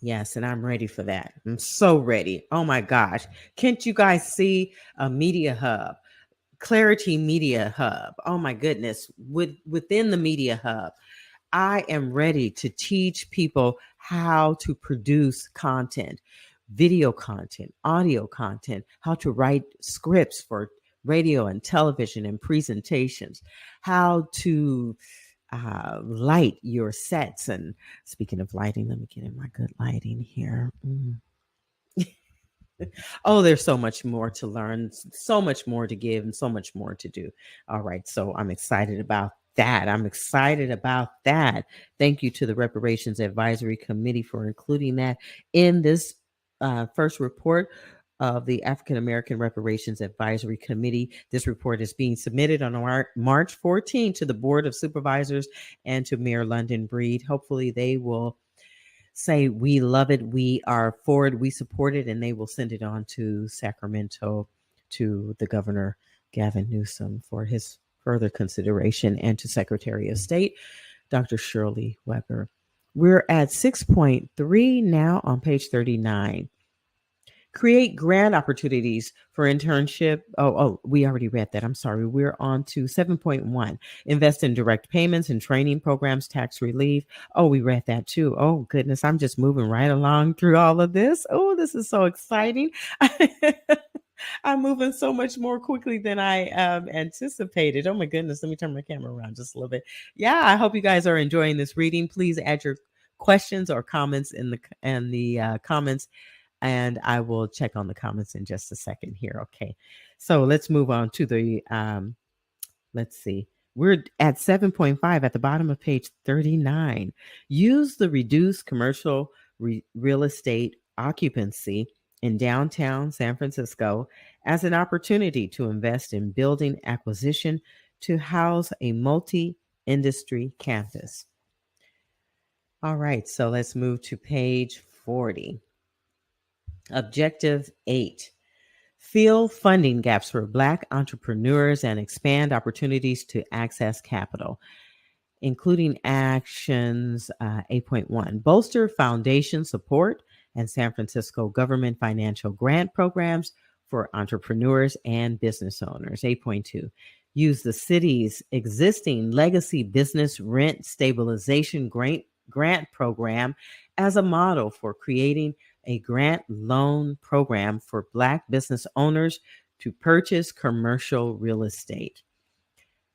Yes, and I'm ready for that. I'm so ready. Oh my gosh. Can't you guys see a media hub? Clarity Media Hub. Oh my goodness. Within the Media Hub, I am ready to teach people how to produce content, video content, audio content, how to write scripts for radio and television and presentations, how to light your sets. And speaking of lighting, let me get in my good lighting here. Oh, there's so much more to learn, so much more to give, and so much more to do. All right. So I'm excited about that. Thank you to the Reparations Advisory Committee for including that in this first report of the African American Reparations Advisory Committee. This report is being submitted on March 14 to the Board of Supervisors and to Mayor London Breed. Hopefully they will say, we love it, we are for it, we support it, and they will send it on to Sacramento to the Governor Gavin Newsom for his further consideration, and to Secretary of State, Dr. Shirley Weber. We're at 6.3 now on page 39. Create grant opportunities for internship. We already read that. I'm sorry. We're on to 7.1. Invest in direct payments and training programs, tax relief. Oh, we read that too. Oh, goodness. I'm just moving right along through all of this. Oh, this is so exciting. I'm moving so much more quickly than I anticipated. Oh, my goodness. Let me turn my camera around just a little bit. Yeah, I hope you guys are enjoying this reading. Please add your questions or comments in the comments, and I will check on the comments in just a second here. Okay, so let's move on to the, let's see. We're at 7.5 at the bottom of page 39. Use the reduced commercial real estate occupancy in downtown San Francisco as an opportunity to invest in building acquisition to house a multi-industry campus. All right, so let's move to page 40. Objective 8, fill funding gaps for Black entrepreneurs and expand opportunities to access capital, including actions 8.1, bolster foundation support and San Francisco government financial grant programs for entrepreneurs and business owners. 8.2, use the city's existing legacy business rent stabilization grant program as a model for creating a grant loan program for Black business owners to purchase commercial real estate.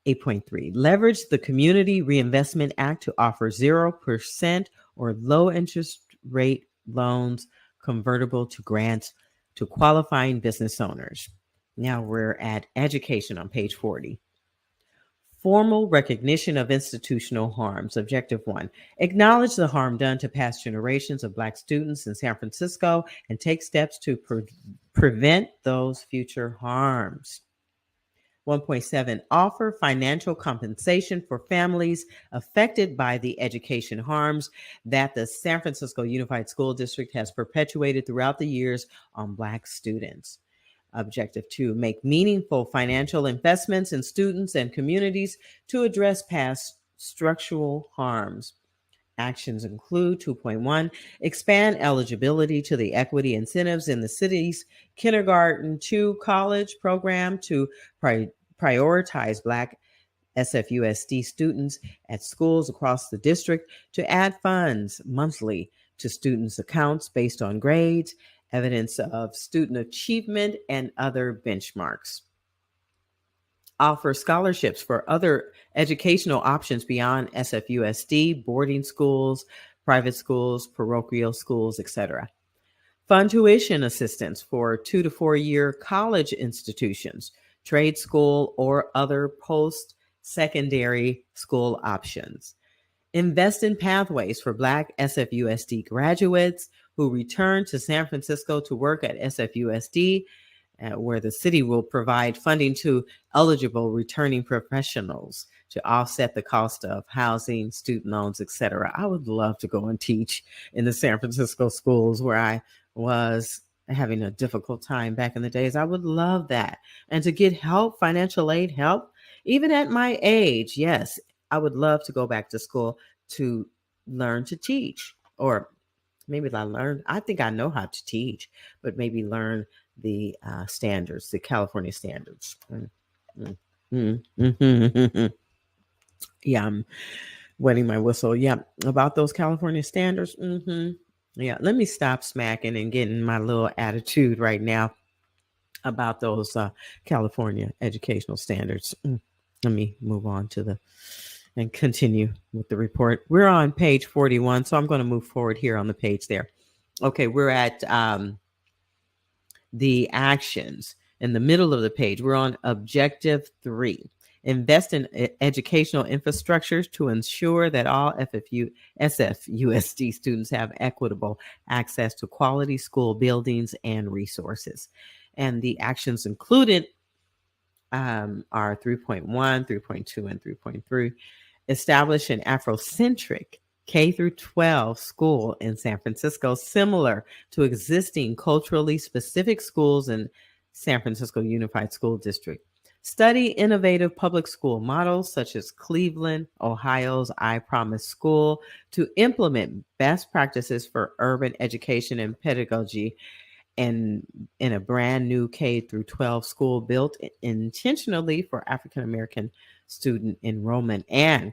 8.3, leverage the Community Reinvestment Act to offer 0% or low interest rate loans convertible to grants to qualifying business owners. Now we're at education on page 40. Formal recognition of institutional harms. Objective 1. Acknowledge the harm done to past generations of Black students in San Francisco and take steps to prevent those future harms. 1.7. Offer financial compensation for families affected by the education harms that the San Francisco Unified School District has perpetuated throughout the years on Black students. Objective 2. Make meaningful financial investments in students and communities to address past structural harms. Actions include 2.1, expand eligibility to the equity incentives in the city's kindergarten to college program to prioritize Black SFUSD students at schools across the district, to add funds monthly to students' accounts based on grades, evidence of student achievement, and other benchmarks. Offer scholarships for other educational options beyond SFUSD, boarding schools, private schools, parochial schools, etc. Fund tuition assistance for 2 to 4 year college institutions, trade school, or other post-secondary school options. Invest in pathways for Black SFUSD graduates who return to San Francisco to work at SFUSD, where the city will provide funding to eligible returning professionals to offset the cost of housing, student loans, etc. I would love to go and teach in the San Francisco schools where I was having a difficult time back in the days. I would love that. And to get help, financial aid help, even at my age, yes, I would love to go back to school to learn to teach. Or maybe I think I know how to teach, but maybe learn the standards, the California standards. Yeah, I'm wetting my whistle. Yeah, about those California standards. Yeah, let me stop smacking and getting my little attitude right now about those California educational standards. Let me move on and continue with the report. We're on page 41, so I'm going to move forward here on the page there. Okay, we're at the actions in the middle of the page. We're on objective 3. Invest in educational infrastructures to ensure that all SFUSD students have equitable access to quality school buildings and resources. And the actions included are 3.1, 3.2, and 3.3. Establish an Afrocentric K through 12 school in San Francisco, similar to existing culturally specific schools in San Francisco Unified School District. Study innovative public school models such as Cleveland, Ohio's I Promise School to implement best practices for urban education and pedagogy and in a brand new K through 12 school built intentionally for African American student enrollment. And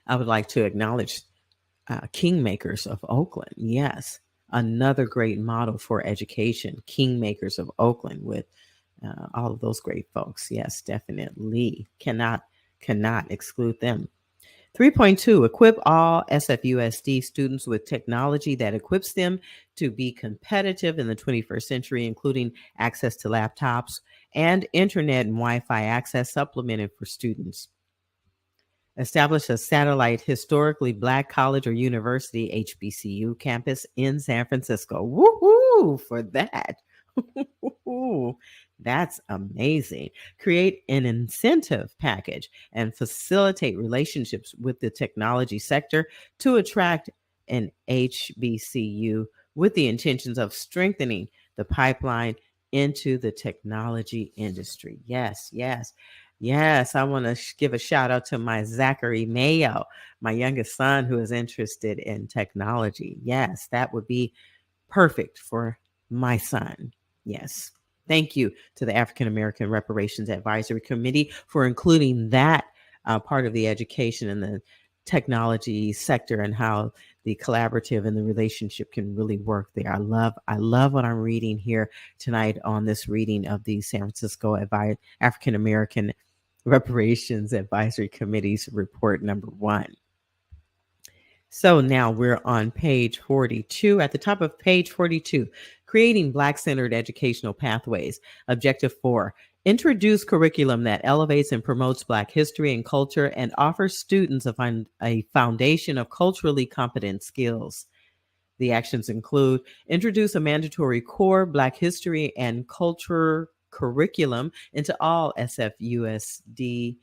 I would like to acknowledge Kingmakers of Oakland. Yes, another great model for education. Kingmakers of Oakland with all of those great folks. Yes, definitely. Cannot exclude them. 3.2, equip all SFUSD students with technology that equips them to be competitive in the 21st century, including access to laptops and internet and Wi-Fi access supplemented for students. Establish a satellite historically Black college or university, HBCU, campus in San Francisco. Woohoo for that. That's amazing. Create an incentive package and facilitate relationships with the technology sector to attract an HBCU with the intentions of strengthening the pipeline into the technology industry. Yes. I want to give a shout out to my Zachary Mayo, my youngest son, who is interested in technology. Yes, that would be perfect for my son. Yes. Thank you to the African American Reparations Advisory Committee for including that part of the education and the technology sector and how the collaborative and the relationship can really work there. I love what I'm reading here tonight on this reading of the San Francisco African American Reparations Advisory Committee's report number 1. So now we're on page 42. At the top of page 42, creating Black-centered educational pathways. Objective 4, Introduce curriculum that elevates and promotes Black history and culture and offers students a foundation of culturally competent skills. The actions include introduce a mandatory core Black history and culture curriculum into all SFUSD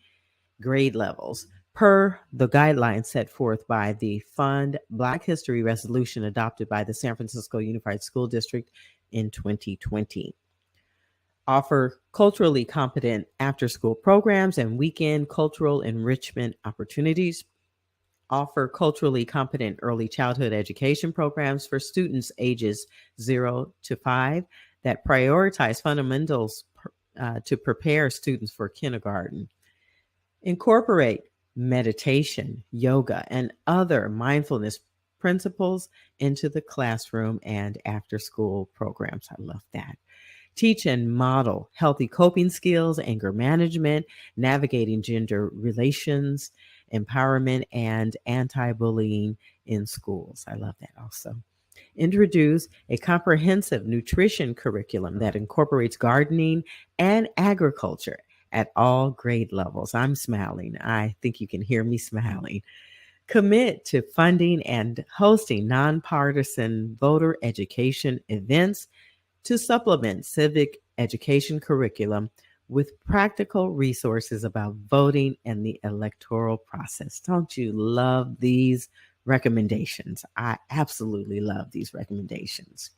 grade levels per the guidelines set forth by the Fund Black History Resolution adopted by the San Francisco Unified School District in 2020. Offer culturally competent after-school programs and weekend cultural enrichment opportunities. Offer culturally competent early childhood education programs for students ages 0 to 5 that prioritize fundamentals to prepare students for kindergarten. Incorporate meditation, yoga, and other mindfulness principles into the classroom and after-school programs. I love that. Teach and model healthy coping skills, anger management, navigating gender relations, empowerment, and anti-bullying in schools. I love that also. Introduce a comprehensive nutrition curriculum that incorporates gardening and agriculture at all grade levels. I'm smiling. I think you can hear me smiling. Commit to funding and hosting nonpartisan voter education events to supplement civic education curriculum with practical resources about voting and the electoral process. Don't you love these recommendations? I absolutely love these recommendations.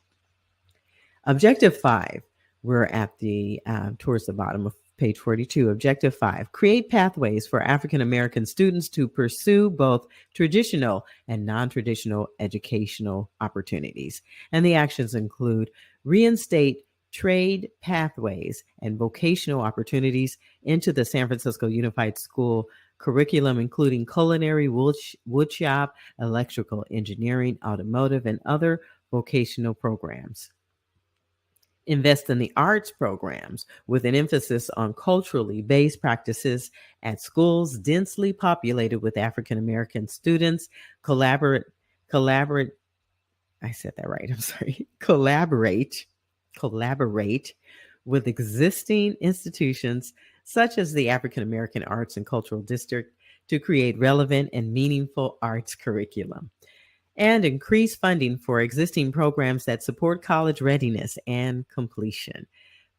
Objective 5, we're at the towards the bottom of page 42. Objective 5, create pathways for African American students to pursue both traditional and non-traditional educational opportunities. And the actions include reinstate trade pathways and vocational opportunities into the San Francisco Unified School curriculum, including culinary, woodshop, electrical engineering, automotive, and other vocational programs. Invest in the arts programs with an emphasis on culturally based practices at schools densely populated with African American students. Collaborate, I said that right, I'm sorry. Collaborate with existing institutions such as the African American Arts and Cultural District to create relevant and meaningful arts curriculum. And increase funding for existing programs that support college readiness and completion.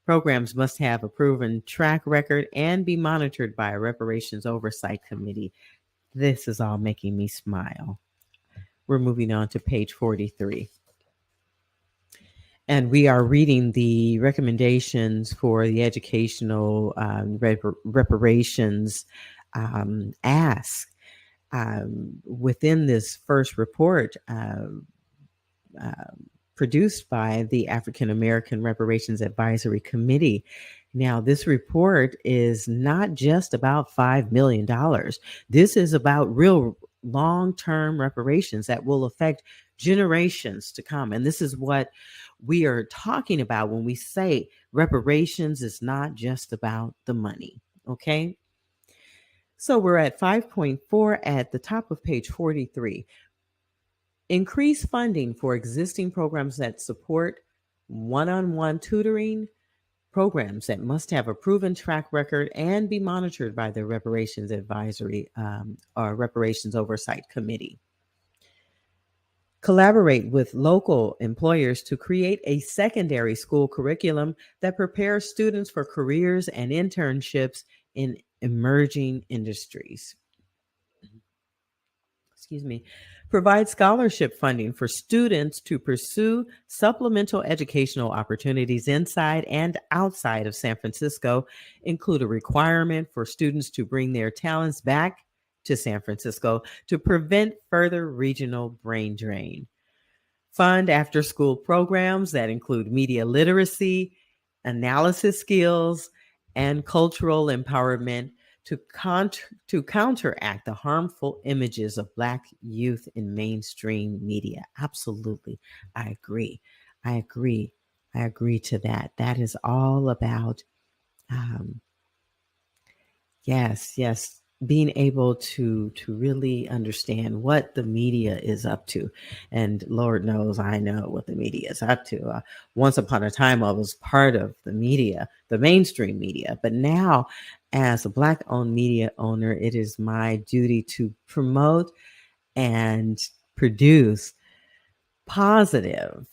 Programs must have a proven track record and be monitored by a Reparations Oversight Committee. This is all making me smile. We're moving on to page 43. And we are reading the recommendations for the educational reparations ask. Within this first report produced by the African American Reparations Advisory Committee. Now, this report is not just about $5 million. This is about real long-term reparations that will affect generations to come. And this is what we are talking about when we say reparations is not just about the money, okay? So we're at 5.4 at the top of page 43. Increase funding for existing programs that support one-on-one tutoring, programs that must have a proven track record and be monitored by the Reparations Advisory or Reparations Oversight Committee. Collaborate with local employers to create a secondary school curriculum that prepares students for careers and internships in emerging industries. Provide scholarship funding for students to pursue supplemental educational opportunities inside and outside of San Francisco. Include a requirement for students to bring their talents back to San Francisco to prevent further regional brain drain. Fund after-school programs that include media literacy, analysis skills, and cultural empowerment to counteract the harmful images of Black youth in mainstream media. Absolutely. I agree to that. That is all about, yes, being able to really understand what the media is up to. And Lord knows I know what the media is up to. Once upon a time I was part of the media, the mainstream media, but now as a Black owned media owner, it is my duty to promote and produce positive,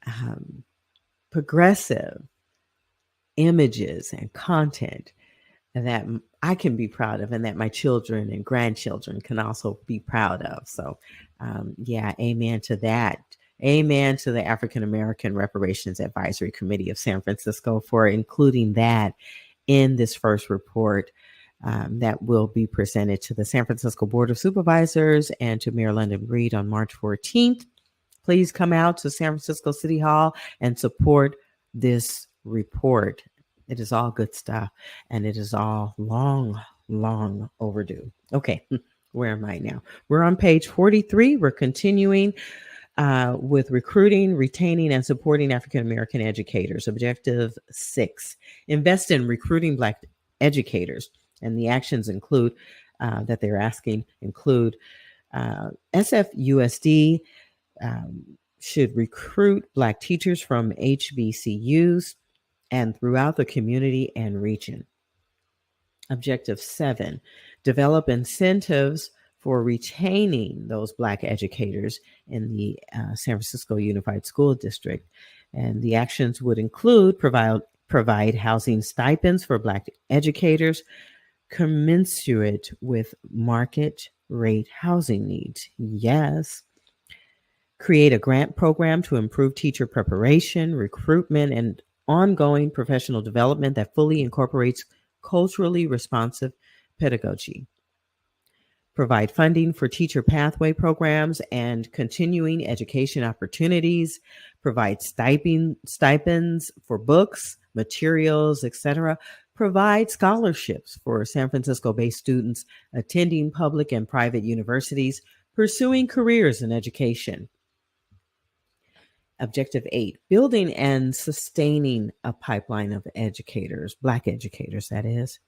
um, progressive images and content that I can be proud of and that my children and grandchildren can also be proud of. So, yeah, amen to that. Amen to the African American Reparations Advisory Committee of San Francisco for including that in this first report that will be presented to the San Francisco Board of Supervisors and to Mayor London Breed on March 14th. Please come out to San Francisco City Hall and support this report. It is all good stuff, and it is all long, long overdue. Okay, where am I now? We're on page 43. We're continuing with recruiting, retaining, and supporting African American educators. Objective 6, invest in recruiting Black educators. And the actions include that they're asking include SFUSD should recruit Black teachers from HBCUs and throughout the community and region. Objective 7, develop incentives for retaining those Black educators in the San Francisco Unified School District. And the actions would include provide housing stipends for Black educators commensurate with market rate housing needs. Yes. Create a grant program to improve teacher preparation, recruitment, and ongoing professional development that fully incorporates culturally responsive pedagogy. Provide funding for teacher pathway programs and continuing education opportunities. Provide stipends for books, materials, etc. Provide scholarships for San Francisco-based students attending public and private universities, pursuing careers in education. Objective 8, building and sustaining a pipeline of educators, Black educators, that is.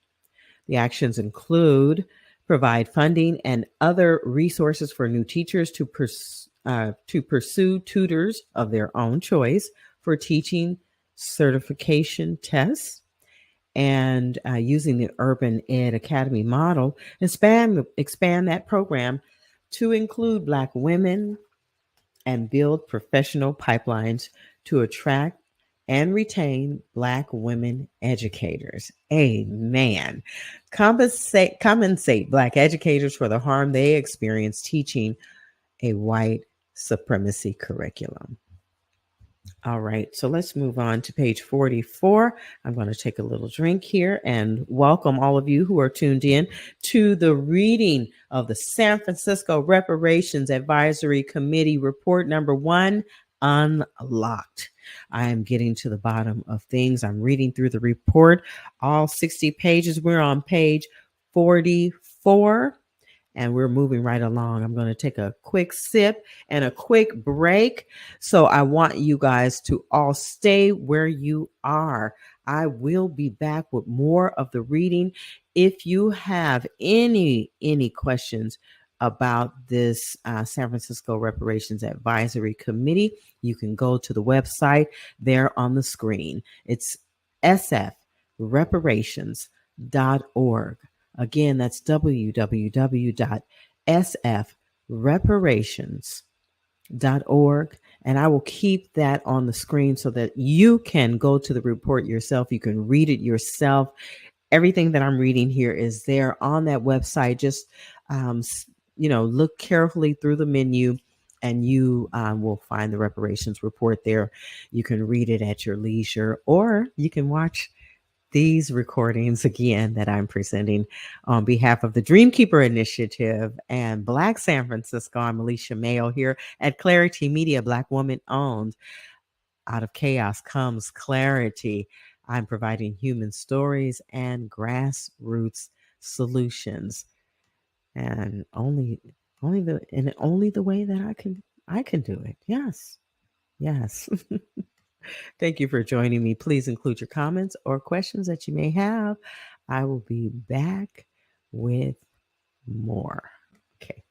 The actions include provide funding and other resources for new teachers to pursue tutors of their own choice for teaching certification tests, and using the Urban Ed Academy model, expand that program to include Black women and build professional pipelines to attract and retain Black women educators. Amen. Compensate Black educators for the harm they experience teaching a white supremacy curriculum. All right, so let's move on to page 44. I'm going to take a little drink here and welcome all of you who are tuned in to the reading of the San Francisco Reparations Advisory Committee Report number 1, Unlocked. I am getting to the bottom of things. I'm reading through the report, all 60 pages. We're on page 44. And we're moving right along. I'm going to take a quick sip and a quick break. So I want you guys to all stay where you are. I will be back with more of the reading. If you have any questions about this San Francisco Reparations Advisory Committee, you can go to the website there on the screen. It's sfreparations.org. Again, that's www.sfreparations.org. And I will keep that on the screen so that you can go to the report yourself. You can read it yourself. Everything that I'm reading here is there on that website. Just, look carefully through the menu and you will find the reparations report there. You can read it at your leisure, or you can watch these recordings again that I'm presenting on behalf of the Dreamkeeper Initiative and Black San Francisco. I'm Alicia Mayo here at Clarity Media, Black woman owned. Out of chaos comes clarity. I'm providing human stories and grassroots solutions, and only the way that I can do it. Yes. Thank you for joining me. Please include your comments or questions that you may have. I will be back with more. Okay.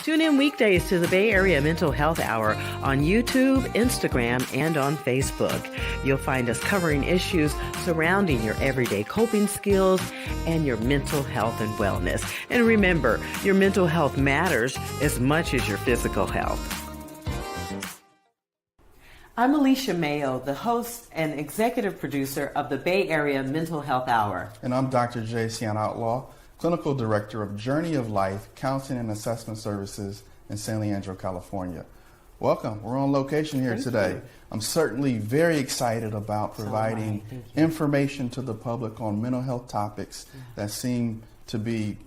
Tune in weekdays to the Bay Area Mental Health Hour on YouTube, Instagram, and on Facebook. You'll find us covering issues surrounding your everyday coping skills and your mental health and wellness. And remember, your mental health matters as much as your physical health. I'm Alicia Mayo, the host and executive producer of the Bay Area Mental Health Hour. And I'm Dr. J. Sian Outlaw, Clinical Director of Journey of Life Counseling and Assessment Services in San Leandro, California. Welcome. We're on location here today. I'm certainly very excited about providing information to the public on mental health topics that seem to be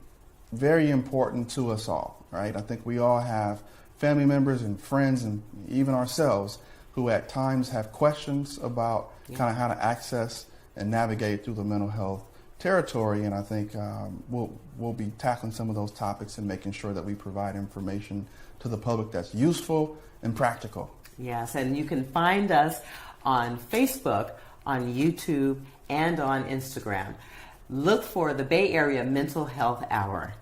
very important to us all, right? I think we all have family members and friends and even ourselves who at times have questions about kind of how to access and navigate through the mental health territory, and I think we'll be tackling some of those topics and making sure that we provide information to the public that's useful and practical. Yes, and you can find us on Facebook, on YouTube, and on Instagram. Look for the Bay Area Mental Health Hour.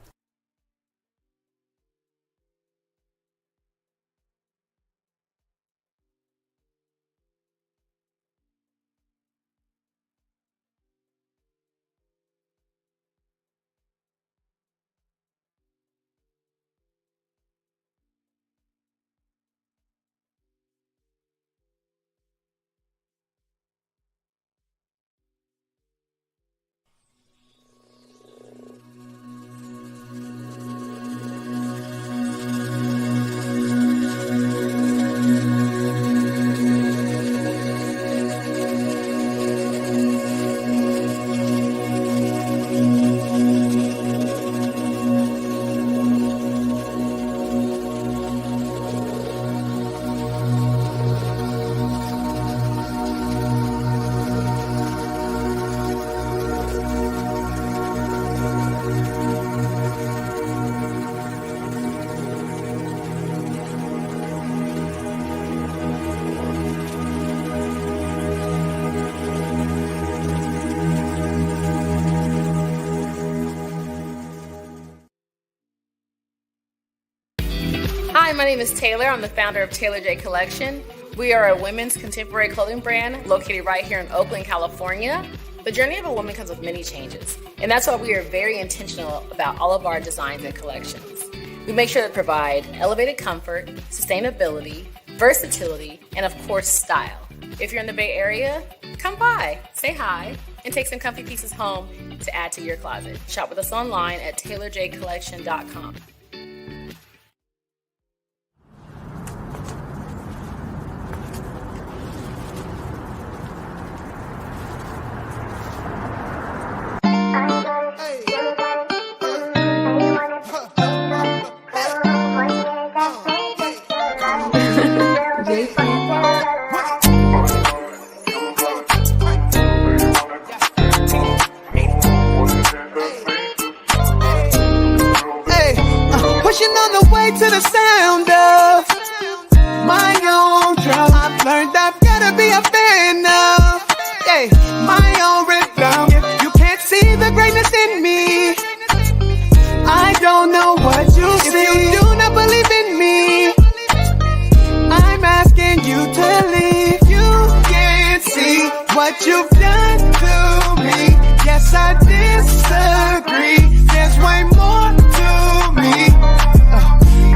Hi, my name is Taylor. I'm the founder of Taylor J Collection. We are a women's contemporary clothing brand located right here in Oakland, California. The journey of a woman comes with many changes, and that's why we are very intentional about all of our designs and collections. We make sure to provide elevated comfort, sustainability, versatility, and of course, style. If you're in the Bay Area, come by, say hi, and take some comfy pieces home to add to your closet. Shop with us online at taylorjcollection.com. the way to the sound of my own drum. I've learned I've gotta be a fan of, yeah, my own rhythm. If you can't see the greatness in me, I don't know what you see. If you do not believe in me, I'm asking you to leave. You can't see what you've done to me. Yes, I disagree. There's way more to me.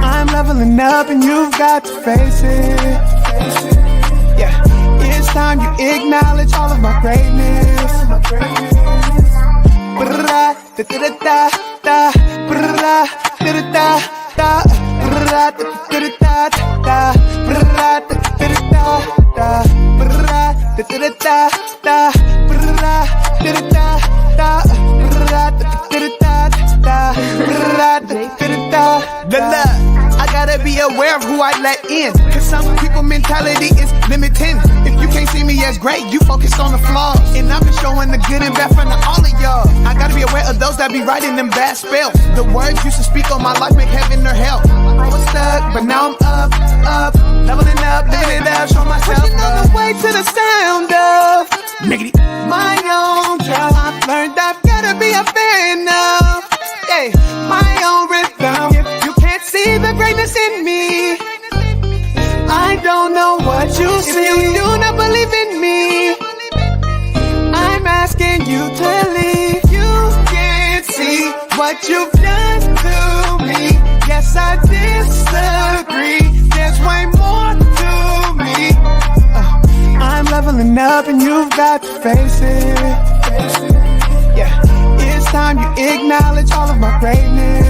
I'm leveling up and you've got to face it. Yeah, it's time you acknowledge all of my greatness. I gotta be aware of who I let in, cause some people mentality is limiting. If you can't see me as great, you focus on the flaws, and I've been showing the good and bad from all of y'all. I gotta be aware of those that be writing them bad spells. The words used to speak on my life make heaven or hell. I was stuck, but now I'm up, leveling up, living it up, show myself pushing on the way to the sound of my own drum. I've learned I've gotta be a fan of, yeah, my own rhythm. If you can't see the greatness in me, I don't know what you see. If you do not believe in me, I'm asking you to leave. You can't see what you've done to me. Yes, I disagree. There's way more to me. I'm leveling up and you've got to face it. Yeah, it's time you acknowledge all of my greatness.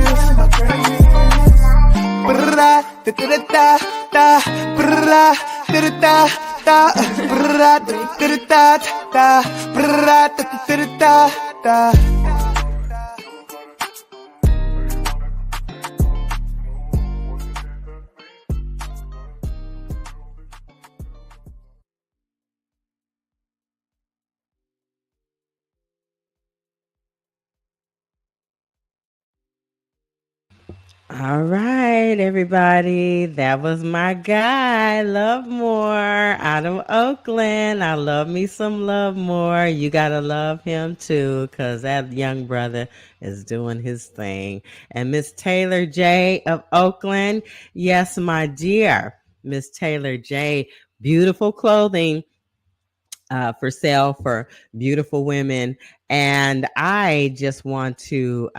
All right, everybody. That was my guy, Love More, out of Oakland. I love me some Love More. You got to love him too, because that young brother is doing his thing. And Miss Taylor J of Oakland. Yes, my dear, Miss Taylor J. Beautiful clothing. For sale for beautiful women. And I just want to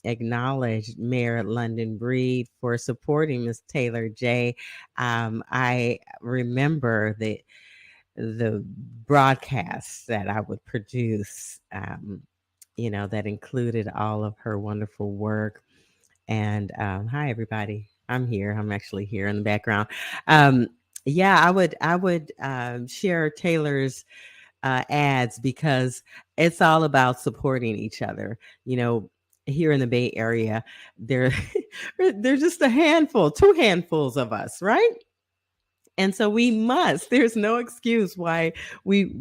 acknowledge Mayor London Breed for supporting Miss Taylor J. I remember the broadcasts that I would produce, that included all of her wonderful work. And hi, everybody. I'm here. I'm actually here in the background. I would share Taylor's ads because it's all about supporting each other. Here in the Bay Area, there there's just a handful, two handfuls of us, right? And so there's no excuse why we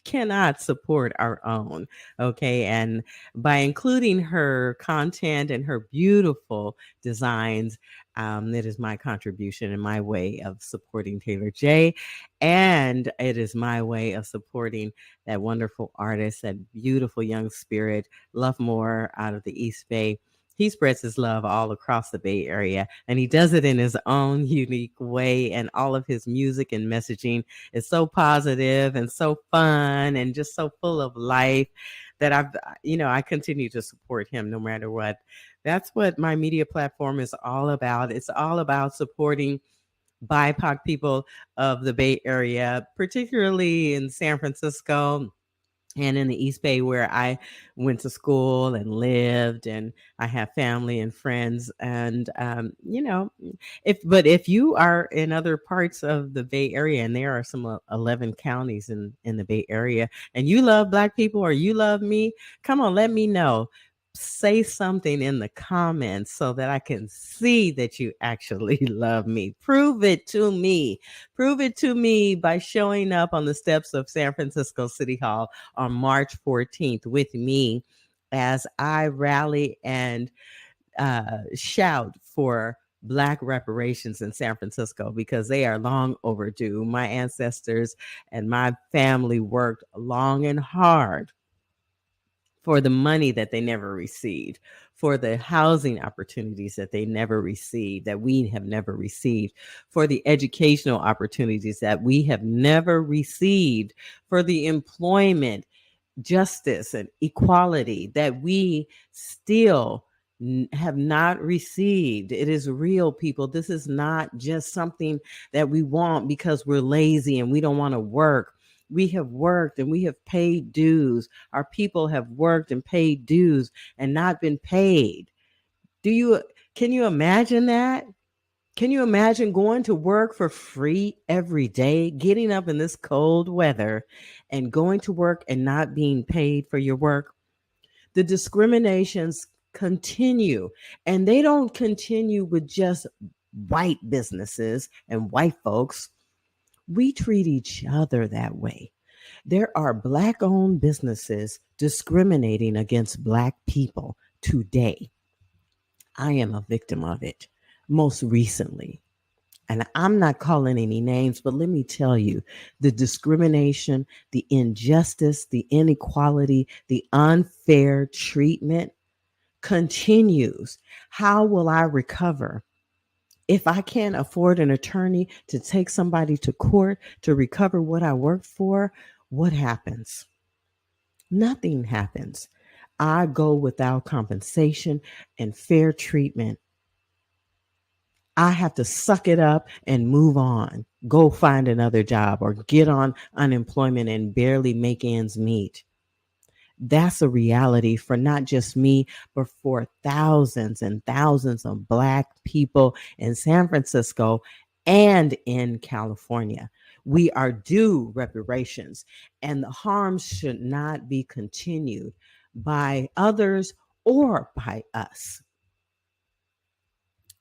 cannot support our own. Okay. And by including her content and her beautiful designs, it is my contribution and my way of supporting Taylor J. And it is my way of supporting that wonderful artist, that beautiful young spirit, Love More, out of the East Bay. He spreads his love all across the Bay Area, and he does it in his own unique way. And all of his music and messaging is so positive and so fun and just so full of life that I continue to support him no matter what. That's what my media platform is all about. It's all about supporting BIPOC people of the Bay Area, particularly in San Francisco and in the East Bay, where I went to school and lived, and I have family and friends. And if you are in other parts of the Bay Area, and there are some 11 counties in the Bay Area, and you love Black people or you love me, come on, let me know. Say something in the comments so that I can see that you actually love me. Prove it to me. Prove it to me by showing up on the steps of San Francisco City Hall on March 14th with me as I rally and shout for Black reparations in San Francisco because they are long overdue. My ancestors and my family worked long and hard for the money that they never received, for the housing opportunities that they never received, that we have never received, for the educational opportunities that we have never received, for the employment, justice, and equality that we still have not received. It is real, people. This is not just something that we want because we're lazy and we don't want to work. We have worked and we have paid dues. Our people have worked and paid dues and not been paid. Can you imagine that? Can you imagine going to work for free every day, getting up in this cold weather and going to work and not being paid for your work? The discriminations continue, and they don't continue with just white businesses and white folks. We treat each other that way. There are Black owned businesses discriminating against Black people today. I am a victim of it most recently. And I'm not calling any names, but let me tell you the discrimination, the injustice, the inequality, the unfair treatment continues. How will I recover? If I can't afford an attorney to take somebody to court to recover what I worked for, what happens? Nothing happens. I go without compensation and fair treatment. I have to suck it up and move on, go find another job or get on unemployment and barely make ends meet. That's a reality for not just me, but for thousands and thousands of Black people in San Francisco and in California. We are due reparations, and the harm should not be continued by others or by us.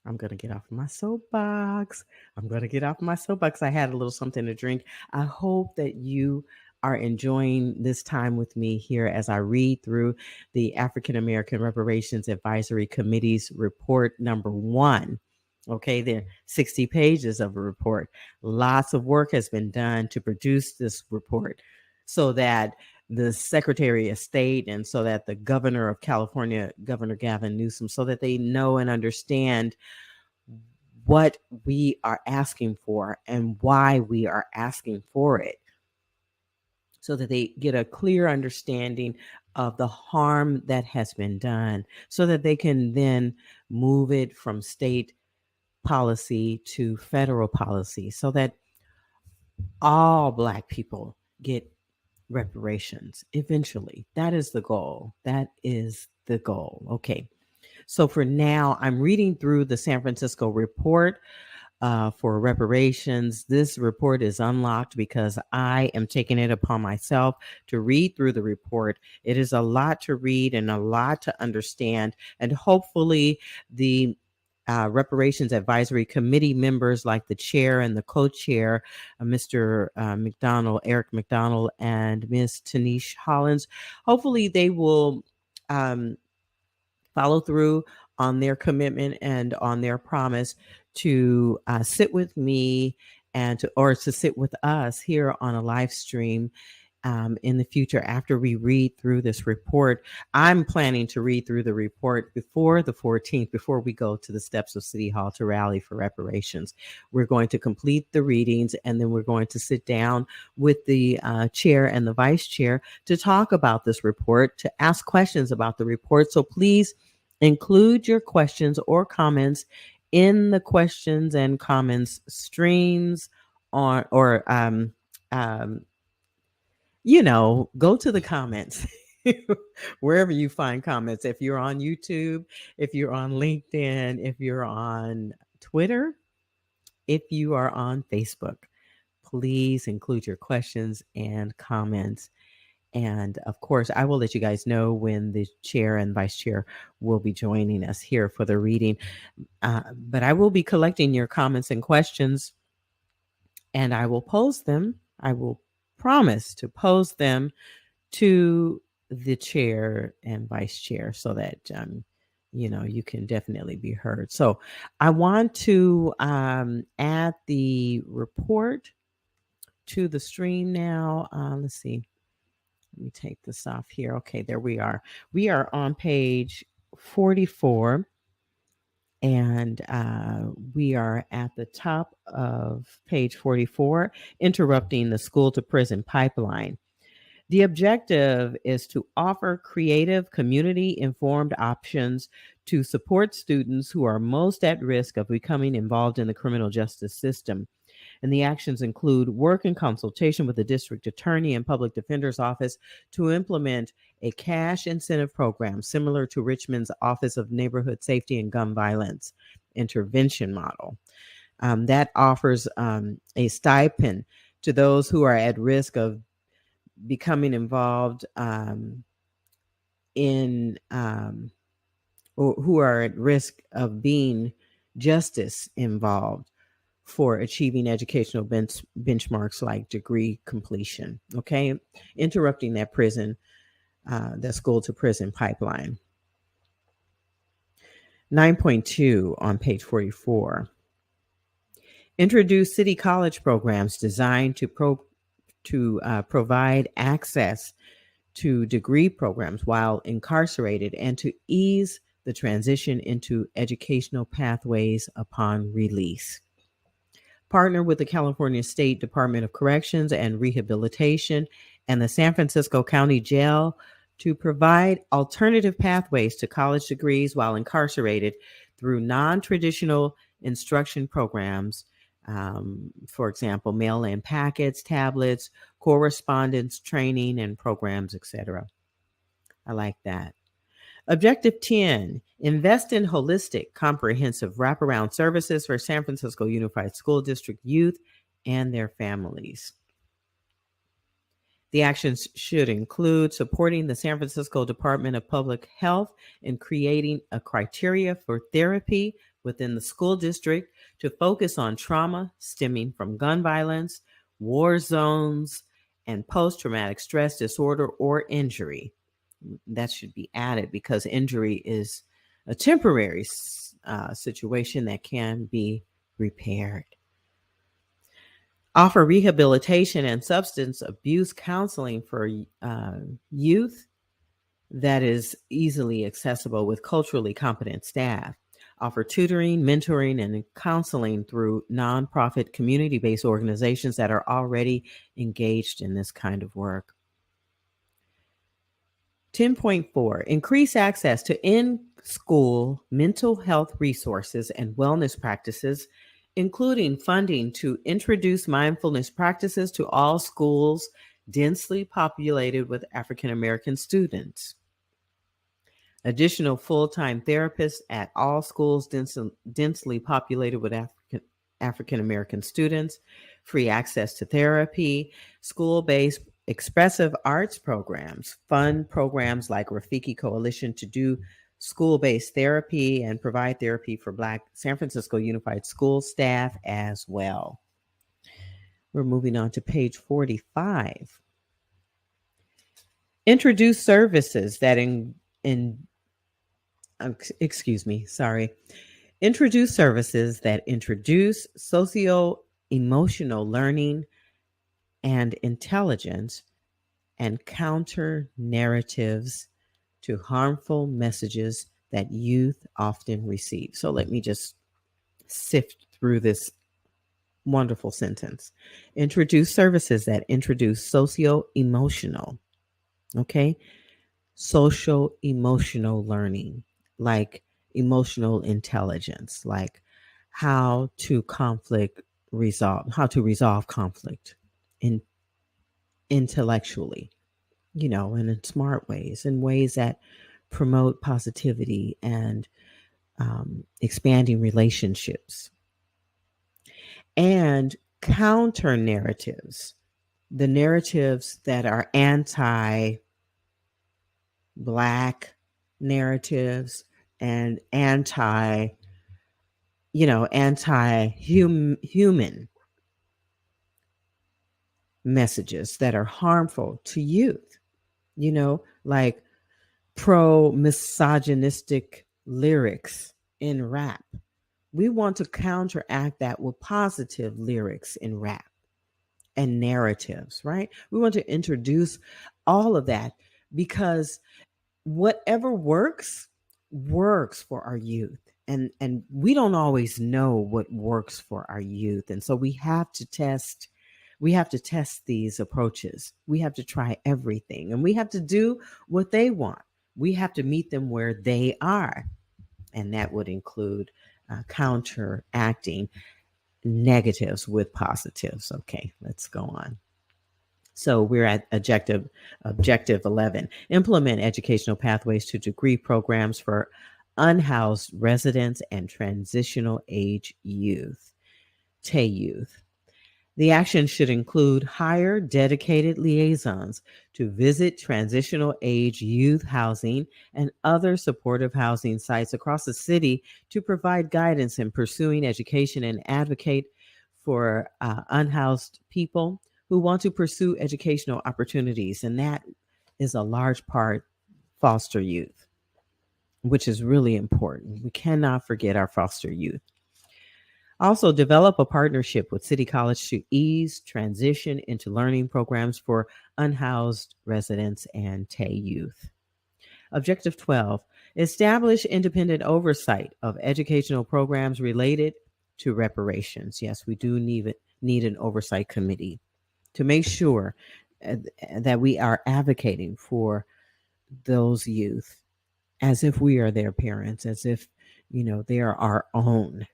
I'm going to get off my soapbox. I had a little something to drink. I hope that you are enjoying this time with me here as I read through the African American Reparations Advisory Committee's report number 1. Okay, there are 60 pages of a report. Lots of work has been done to produce this report so that the Secretary of State and so that the Governor of California, Governor Gavin Newsom, so that they know and understand what we are asking for and why we are asking for it, so that they get a clear understanding of the harm that has been done, so that they can then move it from state policy to federal policy, so that all Black people get reparations eventually. That is the goal. Okay. So for now, I'm reading through the San Francisco report for reparations. This report is unlocked because I am taking it upon myself to read through the report. It is a lot to read and a lot to understand, and hopefully the Reparations Advisory Committee members like the chair and the co-chair, Mr. McDonald, Eric McDonald, and Ms. Tanish Hollins, hopefully they will follow through on their commitment and on their promise to sit with me and to sit with us here on a live stream in the future after we read through this report. I'm planning to read through the report before the 14th, before we go to the steps of City Hall to rally for reparations. We're going to complete the readings, and then we're going to sit down with the chair and the vice chair to talk about this report, to ask questions about the report. So please include your questions or comments in the questions and comments streams on, or go to the comments wherever you find comments. If you're on YouTube, if you're on LinkedIn, if you're on Twitter, if you are on Facebook, please include your questions and comments. And of course, I will let you guys know when the chair and vice chair will be joining us here for the reading. But I will be collecting your comments and questions, and I will pose them. I will promise to pose them to the chair and vice chair so that you can definitely be heard. So I want to add the report to the stream now. Let's see. Let me take this off here. Okay, there we are. We are on page 44, and we are at the top of page 44, interrupting the school to prison pipeline. The objective is to offer creative, community informed options to support students who are most at risk of becoming involved in the criminal justice system. And the actions include work in consultation with the district attorney and public defender's office to implement a cash incentive program similar to Richmond's Office of Neighborhood Safety and Gun Violence intervention model. That offers a stipend to those who are at risk of becoming involved in or who are at risk of being justice involved for achieving educational benchmarks like degree completion. Okay, interrupting that that school to prison pipeline. 9.2 on page 44. Introduce city college programs designed to provide access to degree programs while incarcerated and to ease the transition into educational pathways upon release. Partner with the California State Department of Corrections and Rehabilitation and the San Francisco County Jail to provide alternative pathways to college degrees while incarcerated through non-traditional instruction programs. For example, mail-in packets, tablets, correspondence training, and programs, etc. I like that. Objective 10, invest in holistic, comprehensive wraparound services for San Francisco Unified School District youth and their families. The actions should include supporting the San Francisco Department of Public Health in creating a criteria for therapy within the school district to focus on trauma stemming from gun violence, war zones, and post-traumatic stress disorder or injury. That should be added because injury is a temporary situation that can be repaired. Offer rehabilitation and substance abuse counseling for youth that is easily accessible with culturally competent staff. Offer tutoring, mentoring, and counseling through nonprofit community-based organizations that are already engaged in this kind of work. 10.4, increase access to in-school mental health resources and wellness practices, including funding to introduce mindfulness practices to all schools densely populated with African American students. Additional full-time therapists at all schools densely populated with African American students, free access to therapy, school-based expressive arts programs, fund programs like Rafiki Coalition to do school-based therapy and provide therapy for Black San Francisco Unified School staff as well. We're moving on to page 45. Introduce services that Introduce services that introduce socio-emotional learning and intelligence and counter narratives to harmful messages that youth often receive. So let me just sift through this wonderful sentence. Introduce services that introduce socio-emotional, social emotional learning, like emotional intelligence, like how to resolve conflict intellectually, and in smart ways, in ways that promote positivity and expanding relationships. And counter narratives, the narratives that are anti-Black narratives and anti-human messages that are harmful to youth, like pro-misogynistic lyrics in rap. We want to counteract that with positive lyrics in rap and narratives, right? We want to introduce all of that because whatever works for our youth. And we don't always know what works for our youth. And so we have to test these approaches. We have to try everything and we have to do what they want. We have to meet them where they are. And that would include counteracting negatives with positives. Okay, let's go on. So we're at objective 11. Implement educational pathways to degree programs for unhoused residents and transitional age youth, TAY youth. The action should include hire dedicated liaisons to visit transitional age youth housing and other supportive housing sites across the city to provide guidance in pursuing education and advocate for unhoused people who want to pursue educational opportunities. And that is a large part foster youth, which is really important. We cannot forget our foster youth. Also, develop a partnership with City College to ease transition into learning programs for unhoused residents and TAY youth. Objective 12, establish independent oversight of educational programs related to reparations. Yes, we do need an oversight committee to make sure that we are advocating for those youth as if we are their parents, as if, they are our own.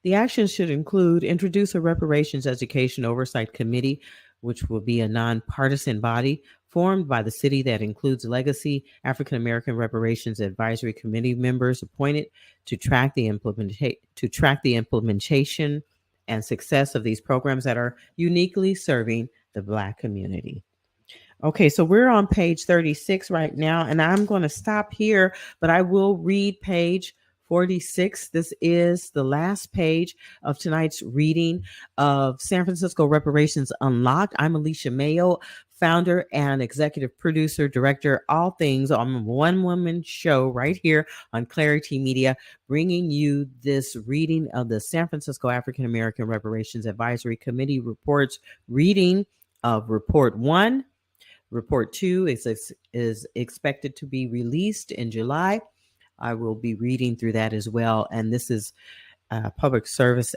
The actions should include introduce a reparations education oversight committee, which will be a nonpartisan body formed by the city that includes legacy African American reparations advisory committee members appointed to track the implementation and success of these programs that are uniquely serving the Black community. Okay, so we're on page 36 right now, and I'm going to stop here, but I will read page 46. This is the last page of tonight's reading of San Francisco Reparations Unlocked. I'm Alicia Mayo, founder and executive producer, director, all things on a one-woman show right here on Clarity Media, bringing you this reading of the San Francisco African American Reparations Advisory Committee reports, reading of Report 1. Report 2 is expected to be released in July. I will be reading through that as well. And this is a public service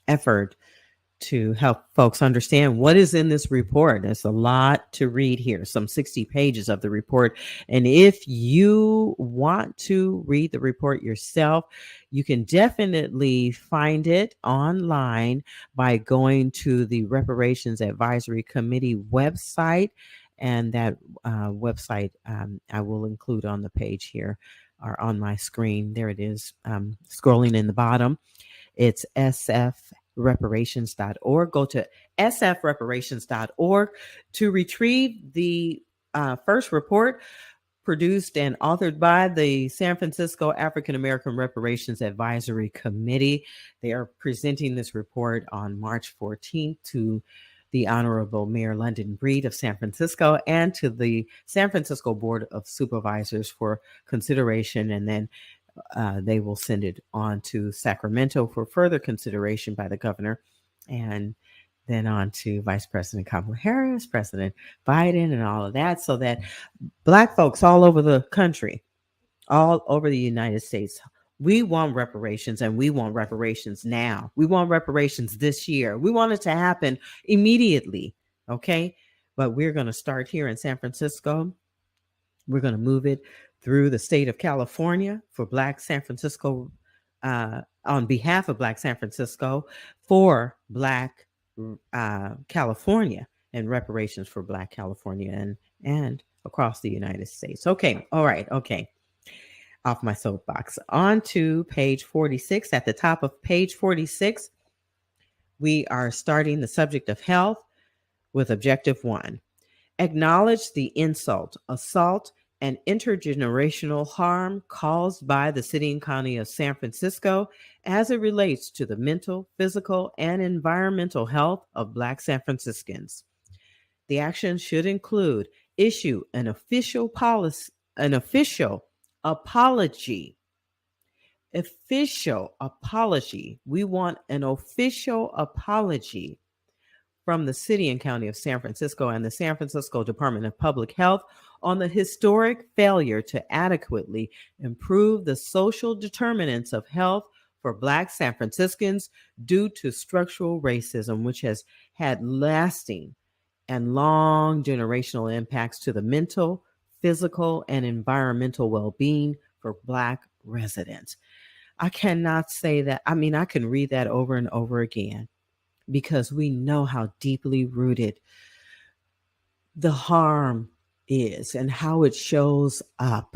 effort to help folks understand what is in this report. There's a lot to read here, some 60 pages of the report. And if you want to read the report yourself, you can definitely find it online by going to the Reparations Advisory Committee website. And that website I will include on the page here or on my screen. There it is, scrolling in the bottom. It's sfreparations.org. Go to sfreparations.org to retrieve the first report produced and authored by the San Francisco African American Reparations Advisory Committee. They are presenting this report on March 14th to the Honorable Mayor London Breed of San Francisco and to the San Francisco Board of Supervisors for consideration, and then they will send it on to Sacramento for further consideration by the governor, and then on to Vice President Kamala Harris, President Biden, and all of that, so that Black folks all over the country, all over the United States, we want reparations, and we want reparations now. We want reparations this year. We want it to happen immediately, okay? But we're going to start here in San Francisco. We're going to move it through the state of California for Black San Francisco, on behalf of Black San Francisco, for Black California, and reparations for Black California and across the United States. Okay, all right, okay. Off my soapbox. On to page 46. At the top of page 46, we are starting the subject of health with objective 1. Acknowledge the insult, assault, and intergenerational harm caused by the city and county of San Francisco as it relates to the mental, physical, and environmental health of Black San Franciscans. The action should include issue an official apology. Official apology. We want an official apology from the City and County of San Francisco and the San Francisco Department of Public Health on the historic failure to adequately improve the social determinants of health for Black San Franciscans due to structural racism, which has had lasting and long generational impacts to the mental, physical, and environmental well-being for Black residents. I cannot say that. I mean, I can read that over and over again because we know how deeply rooted the harm is and how it shows up.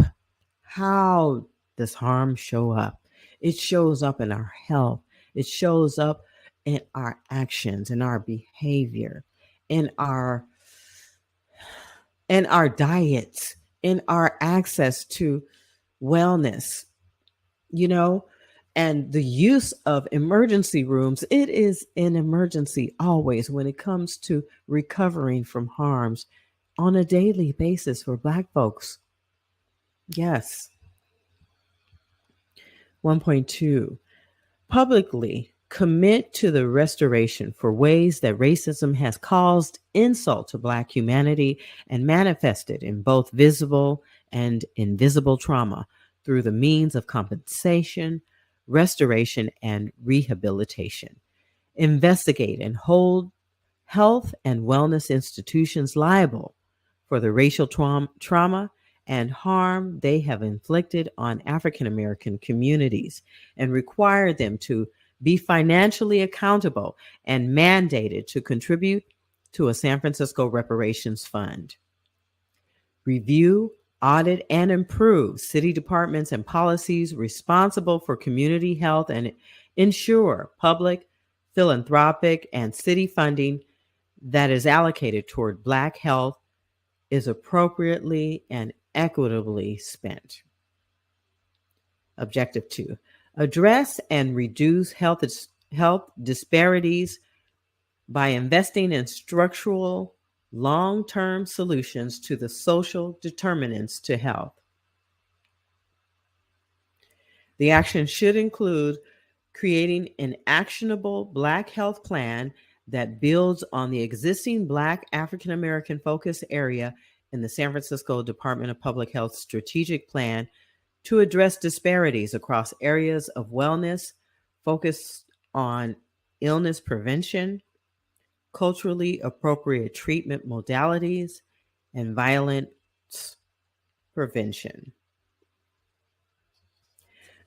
How does harm show up? It shows up in our health. It shows up in our actions, in our behavior, in our diets, in our access to wellness, and the use of emergency rooms. It is an emergency always when it comes to recovering from harms on a daily basis for Black folks. Yes. 1.2, publicly commit to the restoration for ways that racism has caused insult to Black humanity and manifested in both visible and invisible trauma through the means of compensation, restoration, and rehabilitation. Investigate and hold health and wellness institutions liable for the racial trauma and harm they have inflicted on African American communities and require them to be financially accountable and mandated to contribute to a San Francisco Reparations Fund. Review, audit, and improve city departments and policies responsible for community health and ensure public, philanthropic, and city funding that is allocated toward Black health is appropriately and equitably spent. Objective 2, address and reduce health disparities by investing in structural, long-term solutions to the social determinants to health. The action should include creating an actionable Black health plan that builds on the existing Black African American focus area in the San Francisco Department of Public Health strategic plan to address disparities across areas of wellness focused on illness prevention, culturally appropriate treatment modalities, and violence prevention.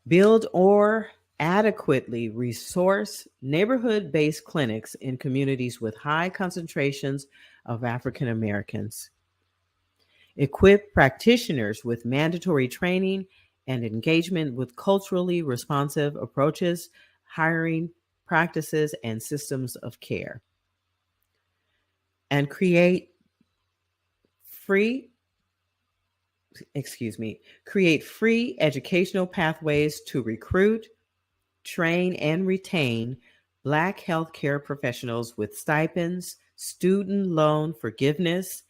Build or adequately resource neighborhood-based clinics in communities with high concentrations of African Americans. Equip practitioners with mandatory training and engagement with culturally responsive approaches, hiring practices, and systems of care. And create free educational pathways to recruit, train, and retain Black healthcare professionals with stipends, student loan forgiveness,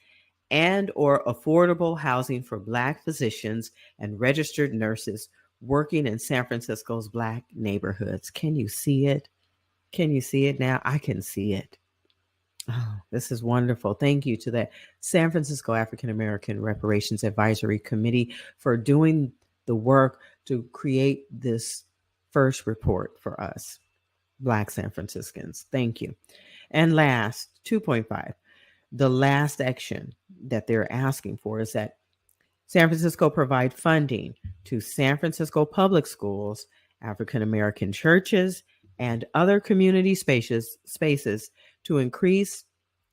and or affordable housing for Black physicians and registered nurses working in San Francisco's Black neighborhoods. Can you see it? Can you see it now? I can see it. Oh, this is wonderful. Thank you to the San Francisco African American Reparations Advisory Committee for doing the work to create this first report for us, Black San Franciscans. Thank you. And last, 2.5, the last action that they're asking for is that San Francisco provide funding to San Francisco public schools, African American churches, and other community spaces to increase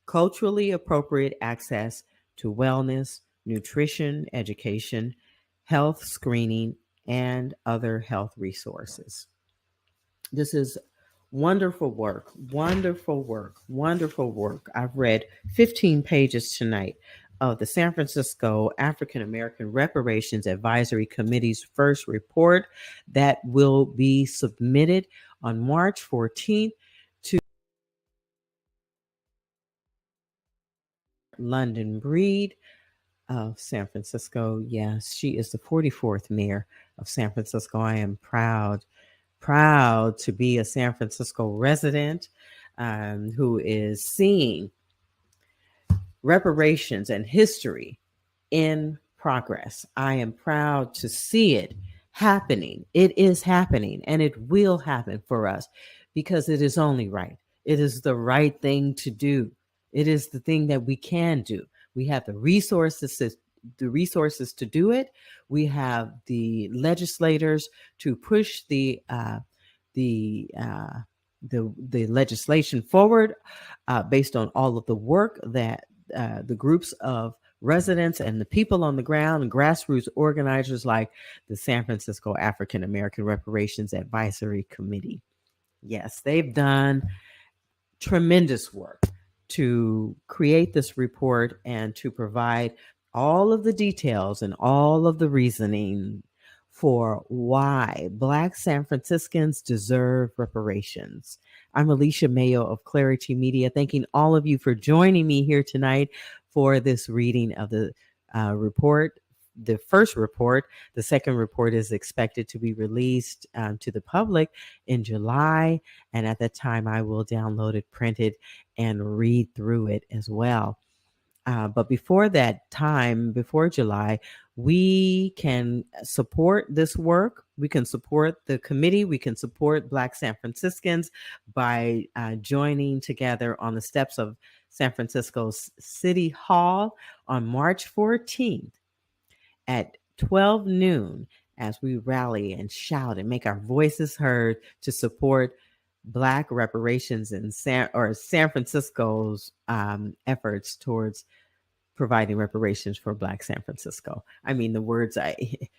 culturally appropriate access to wellness, nutrition, education, health screening, and other health resources. This is wonderful work, wonderful work, wonderful work. I've read 15 pages tonight of the San Francisco African American Reparations Advisory Committee's first report that will be submitted on March 14th to London Breed. of San Francisco. Yes, she is the 44th mayor of San Francisco. I am proud to be a San Francisco resident who is seeing reparations and history in progress. I am proud to see it happening. It is happening and it will happen for us because it is only right. It is the right thing to do. It is the thing that we can do. We have the resources to do it. We have the legislators to push the legislation forward based on all of the work that the groups of residents and the people on the ground and grassroots organizers like the San Francisco African American Reparations Advisory Committee. Yes, they've done tremendous work to create this report and to provide all of the details and all of the reasoning for why Black San Franciscans deserve reparations. I'm Alicia Mayo of Clarity Media, thanking all of you for joining me here tonight for this reading of the report. The first report. The second report is expected to be released to the public in July. And at that time, I will download it, print it, and read through it as well. But before that time, before July, we can support this work. We can support the committee. We can support Black San Franciscans by joining together on the steps of San Francisco's City Hall on March 14th at 12 noon as we rally and shout and make our voices heard to support Black reparations in San Francisco's efforts towards providing reparations for Black San Francisco. I mean, the words,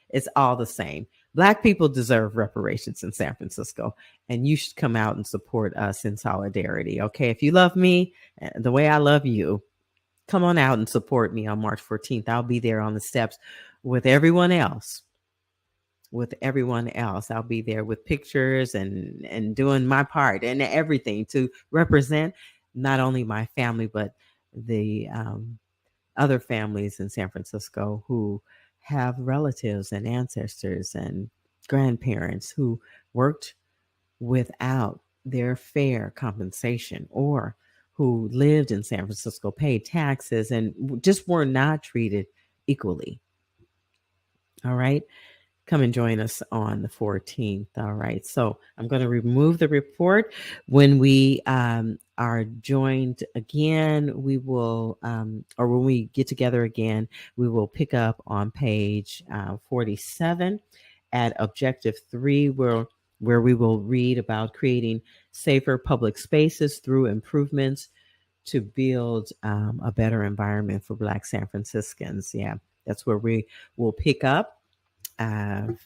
it's all the same. Black people deserve reparations in San Francisco, and you should come out and support us in solidarity. Okay, if you love me the way I love you, come on out and support me on March 14th. I'll be there on the steps with everyone else. I'll be there with pictures and doing my part and everything to represent not only my family, but the other families in San Francisco who have relatives and ancestors and grandparents who worked without their fair compensation or who lived in San Francisco, paid taxes, and just were not treated equally. All right. Come and join us on the 14th. All right. So I'm going to remove the report. When we are joined again, we will, or when we get together again, we will pick up on page 47 at Objective 3, where we will read about creating safer public spaces through improvements to build a better environment for Black San Franciscans. Yeah, that's where we will pick up. And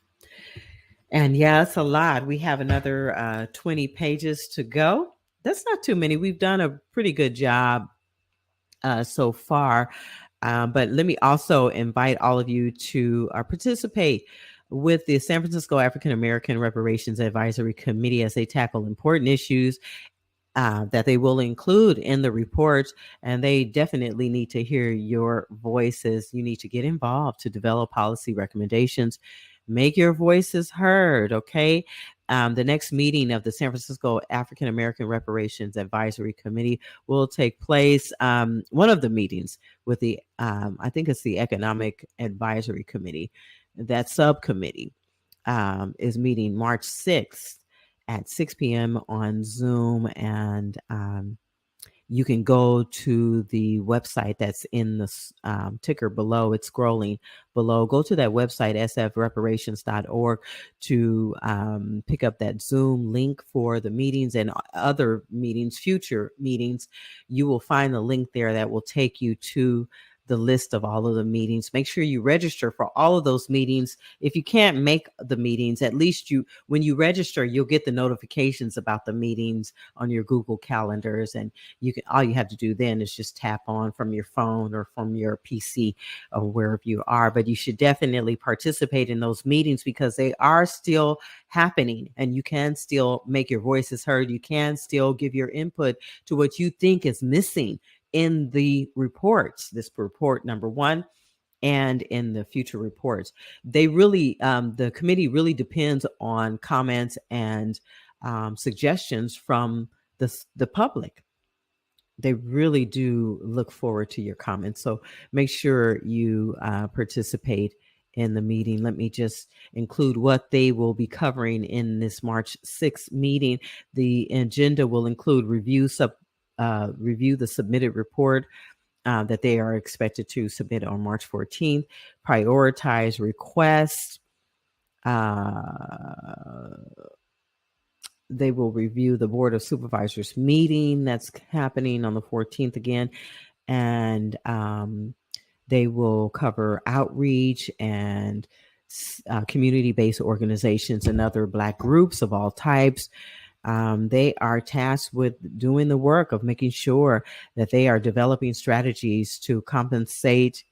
yeah, it's a lot. We have another 20 pages to go. That's not too many. We've done a pretty good job so far. But let me also invite all of you to participate with the San Francisco African American Reparations Advisory Committee as they tackle important issues that they will include in the reports, and they definitely need to hear your voices. You need to get involved to develop policy recommendations. Make your voices heard, okay? The next meeting of the San Francisco African American Reparations Advisory Committee will take place, one of the meetings with the, I think it's the Economic Advisory Committee. That subcommittee is meeting March 6th at 6 p.m. on Zoom, and you can go to the website that's in the ticker below. It's scrolling below. Go to that website, sfreparations.org, to pick up that Zoom link for the meetings and other meetings, future meetings. You will find the link there that will take you to the list of all of the meetings. Make sure you register for all of those meetings. If you can't make the meetings, at least when you register, you'll get the notifications about the meetings on your Google calendars. And all you have to do then is just tap on from your phone or from your PC or wherever you are. But you should definitely participate in those meetings because they are still happening and you can still make your voices heard. You can still give your input to what you think is missing in the reports. This report number 1 and in the future reports. They really, the committee really depends on comments and suggestions from the public. They really do look forward to your comments. So make sure you participate in the meeting. Let me just include what they will be covering in this March 6th meeting. The agenda will include review the submitted report that they are expected to submit on March 14th, prioritize requests. They will review the Board of Supervisors meeting that's happening on the 14th again, and they will cover outreach and community-based organizations and other Black groups of all types. They are tasked with doing the work of making sure that they are developing strategies to compensate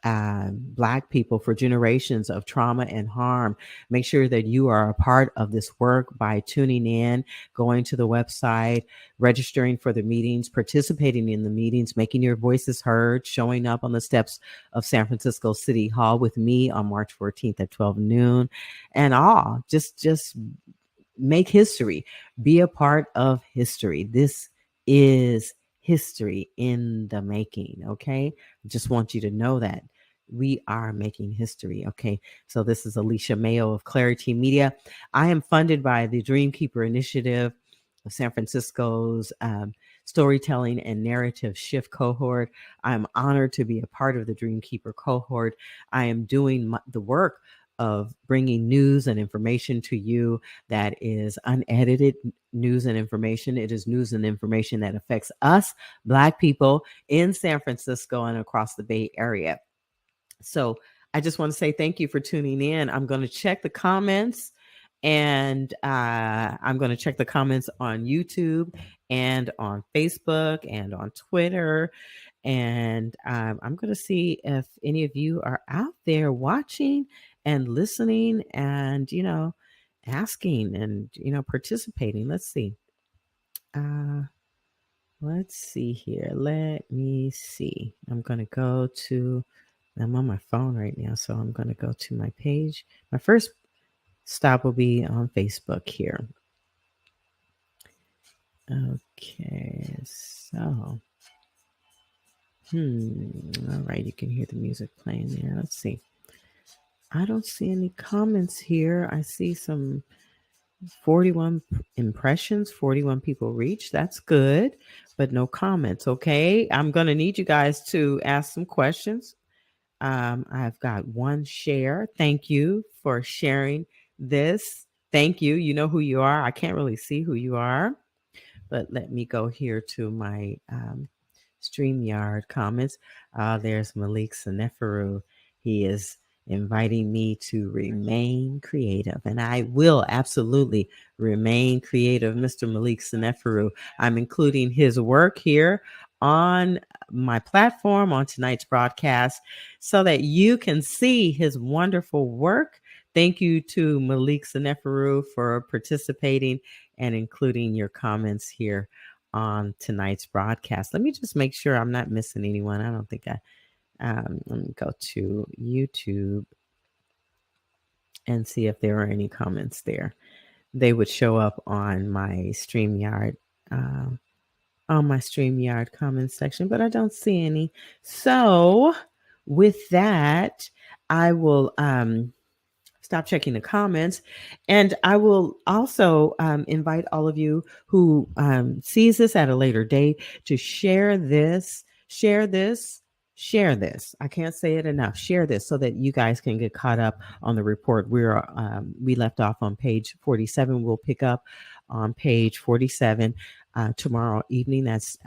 Black people for generations of trauma and harm. Make sure that you are a part of this work by tuning in, going to the website, registering for the meetings, participating in the meetings, making your voices heard, showing up on the steps of San Francisco City Hall with me on March 14th at 12 noon, and just make history. Be a part of history. This is history in the making. Okay. Just want you to know that we are making history. Okay. So this is Alicia Mayo of Clarity Media. I am funded by the Dreamkeeper Initiative of San Francisco's storytelling and narrative shift cohort. I'm honored to be a part of the Dreamkeeper cohort. I am doing the work of bringing news and information to you that is unedited news and information. It is news and information that affects us, Black people in San Francisco and across the Bay Area. So I just want to say thank you for tuning in. I'm going to check the comments, and I'm going to check the comments on YouTube and on Facebook and on Twitter. And I'm going to see if any of you are out there watching and listening and, asking and, participating. Let's see. Let's see here. Let me see. I'm on my phone right now, so I'm going to go to my page. My first stop will be on Facebook here. Okay, so, all right, you can hear the music playing there. Let's see. I don't see any comments here. I see some 41 impressions, 41 people reached. That's good, but no comments. Okay, I'm going to need you guys to ask some questions. I've got one share. Thank you for sharing this. Thank you. You know who you are. I can't really see who you are, but let me go here to my StreamYard comments. There's Malik Seneferu. He is inviting me to remain creative, and I will absolutely remain creative. Mr. Malik Seneferu, I'm including his work here on my platform on tonight's broadcast so that you can see his wonderful work. Thank you to Malik Seneferu for participating and including your comments here on tonight's broadcast. Let me just make sure I'm not missing anyone. I don't think let me go to YouTube and see if there are any comments there. They would show up on my StreamYard comment section, but I don't see any. So with that, I will stop checking the comments, and I will also invite all of you who sees this at a later date to share this. I can't say it enough. Share this so that you guys can get caught up on the report. We left off on page 47. We'll pick up on page 47 tomorrow evening. That's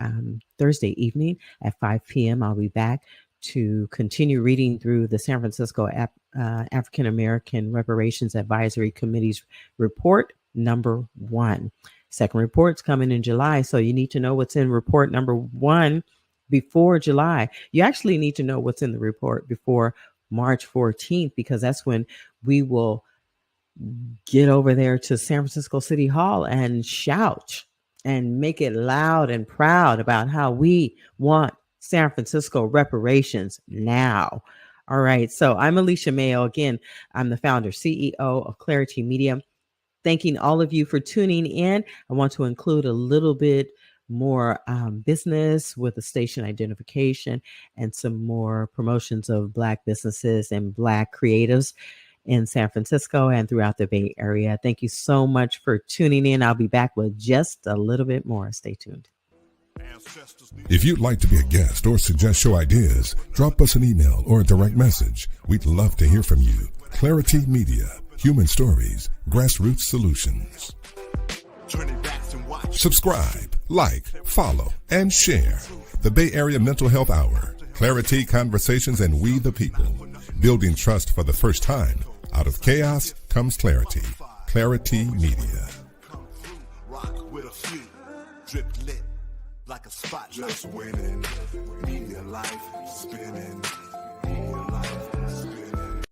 Thursday evening at 5 p.m. I'll be back to continue reading through the San Francisco African American Reparations Advisory Committee's report number 1. Second report's coming in July, so you need to know what's in report number 1 before July. You actually need to know what's in the report before March 14th, because that's when we will get over there to San Francisco City Hall and shout and make it loud and proud about how we want San Francisco reparations now. All right. So I'm Alicia Mayo. Again, I'm the founder, CEO of Clarity Media. Thanking all of you for tuning in. I want to include a little bit more business with the station identification and some more promotions of Black businesses and Black creatives in San Francisco and throughout the Bay Area. Thank you so much for tuning in. I'll be back with just a little bit more. Stay tuned. If you'd like to be a guest or suggest show ideas, drop us an email or a direct message. We'd love to hear from you. Clarity Media, human stories, grassroots solutions. Subscribe, like, follow, and share. The Bay Area Mental Health Hour, Clarity Conversations, and We the People. Building trust for the first time. Out of chaos comes clarity. Clarity Media. Like a spot, just winning. Media life spinning. Media life spinning.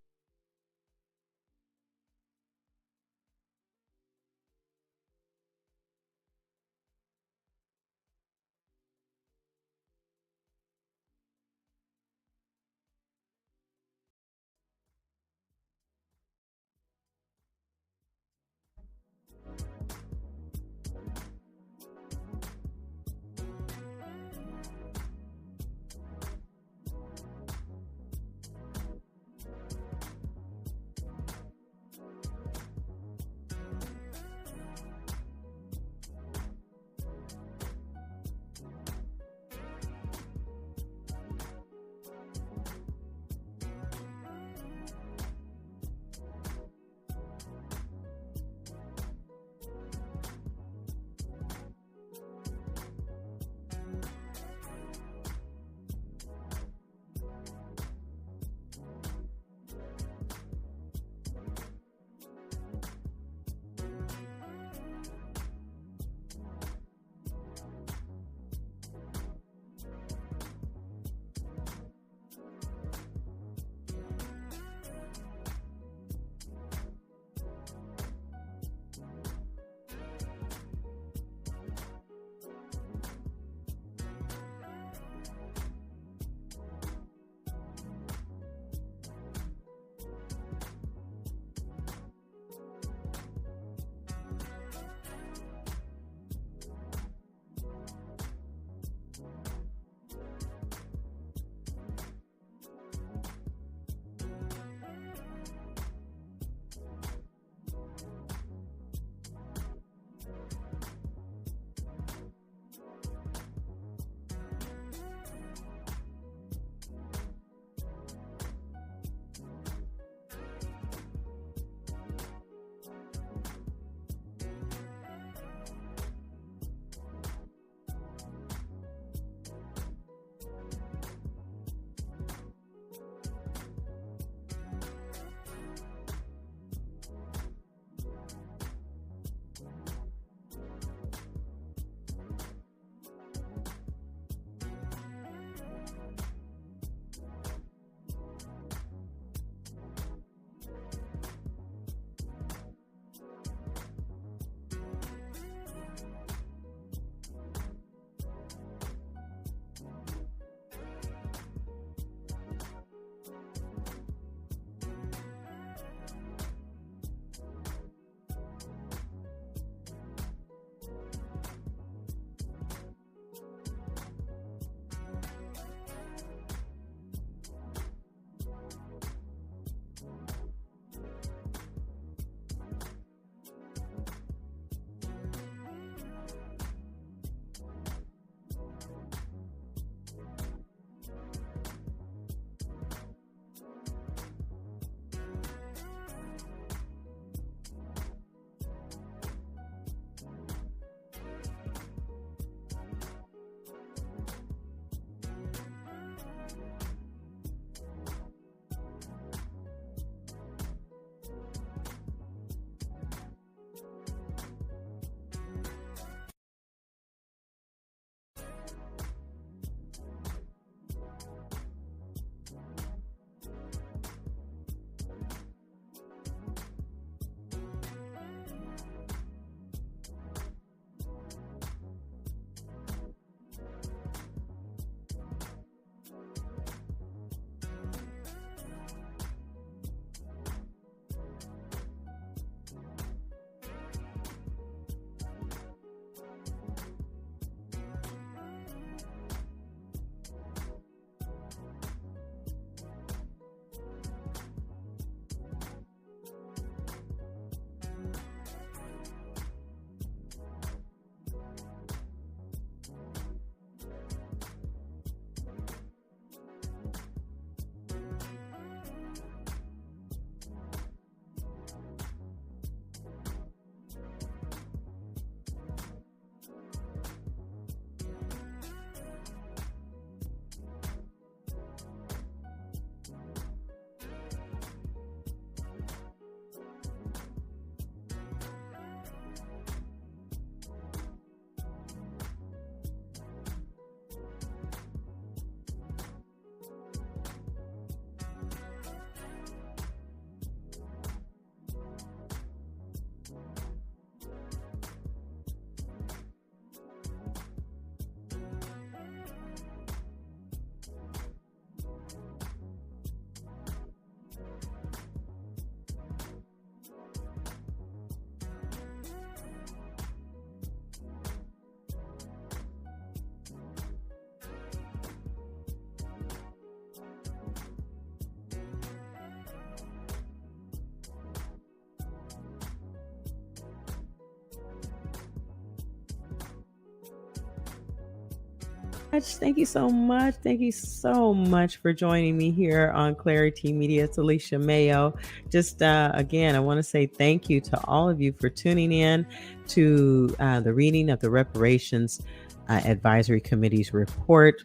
Thank you so much. Thank you so much for joining me here on Clarity Media. It's Alicia Mayo. Just again, I want to say thank you to all of you for tuning in to the reading of the Reparations Advisory Committee's report.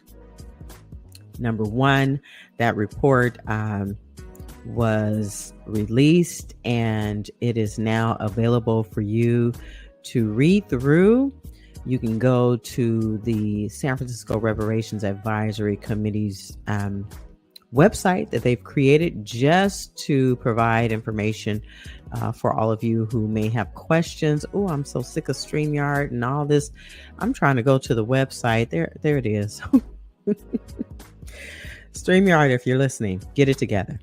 Number one, that report was released and it is now available for you to read through. You can go to the San Francisco Reparations Advisory Committee's website that they've created just to provide information for all of you who may have questions. Oh, I'm so sick of StreamYard and all this. I'm trying to go to the website. There it is. StreamYard, if you're listening, get it together.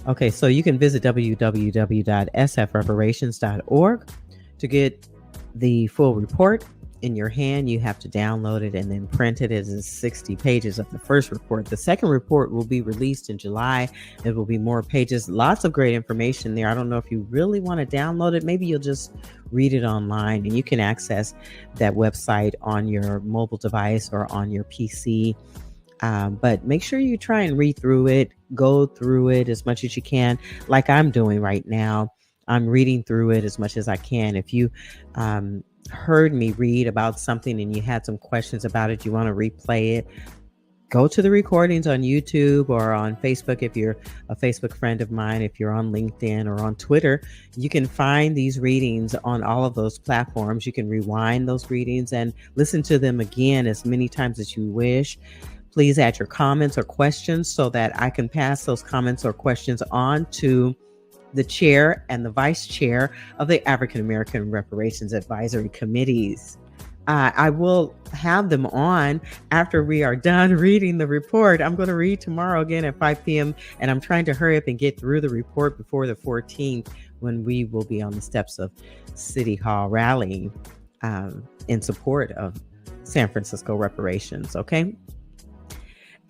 Okay, so you can visit www.sfreparations.org to get the full report in your hand. You have to download it and then print it as 60 pages of the first report. The second report will be released in July. It will be more pages, lots of great information there. I don't know if you really want to download it. Maybe you'll just read it online, and you can access that website on your mobile device or on your PC. But make sure you try and read through it, go through it as much as you can, like I'm doing right now. I'm reading through it as much as I can. If you heard me read about something and you had some questions about it, you want to replay it, go to the recordings on YouTube or on Facebook. If you're a Facebook friend of mine, if you're on LinkedIn or on Twitter, you can find these readings on all of those platforms. You can rewind those readings and listen to them again as many times as you wish. Please add your comments or questions so that I can pass those comments or questions on to the chair and the vice chair of the African American Reparations Advisory Committees. I will have them on after we are done reading the report. I'm going to read tomorrow again at 5 p.m. and I'm trying to hurry up and get through the report before the 14th, when we will be on the steps of City Hall rallying in support of San Francisco reparations. Okay.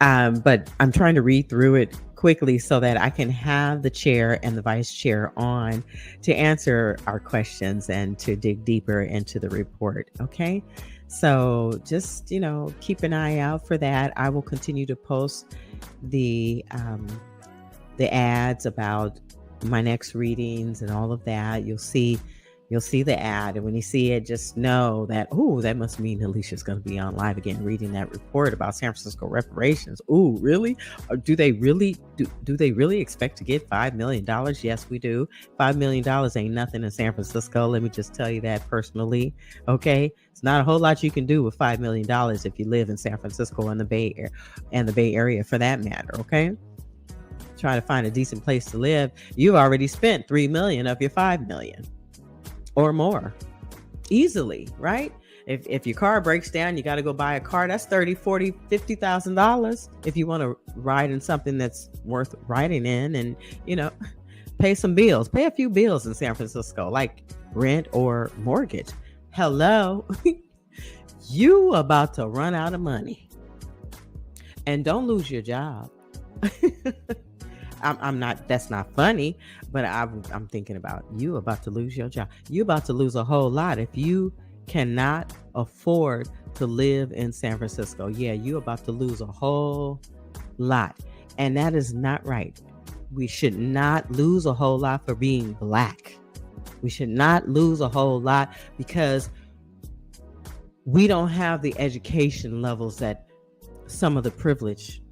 But I'm trying to read through it quickly so that I can have the chair and the vice chair on to answer our questions and to dig deeper into the report. Okay. So just, keep an eye out for that. I will continue to post the ads about my next readings and all of that. You'll see the ad, and when you see it, just know that, that must mean Alicia's going to be on live again reading that report about San Francisco reparations. Really? Or do they really expect to get $5 million? Yes, we do. $5 million ain't nothing in San Francisco. Let me just tell you that personally. Okay, it's not a whole lot you can do with $5 million if you live in San Francisco and the Bay Area for that matter. Okay, try to find a decent place to live. You've already spent $3 million of your $5 million. Or more easily, right? If your car breaks down, you got to go buy a car. That's $30,000, $40,000, $50,000 if you want to ride in something that's worth riding in, and pay some bills, pay a few bills in San Francisco, like rent or mortgage. Hello, you about to run out of money, and don't lose your job. I'm not, that's not funny, but I'm thinking about you about to lose your job. You about to lose a whole lot if you cannot afford to live in San Francisco. Yeah, you about to lose a whole lot. And that is not right. We should not lose a whole lot for being Black. We should not lose a whole lot because we don't have the education levels that some of the privileged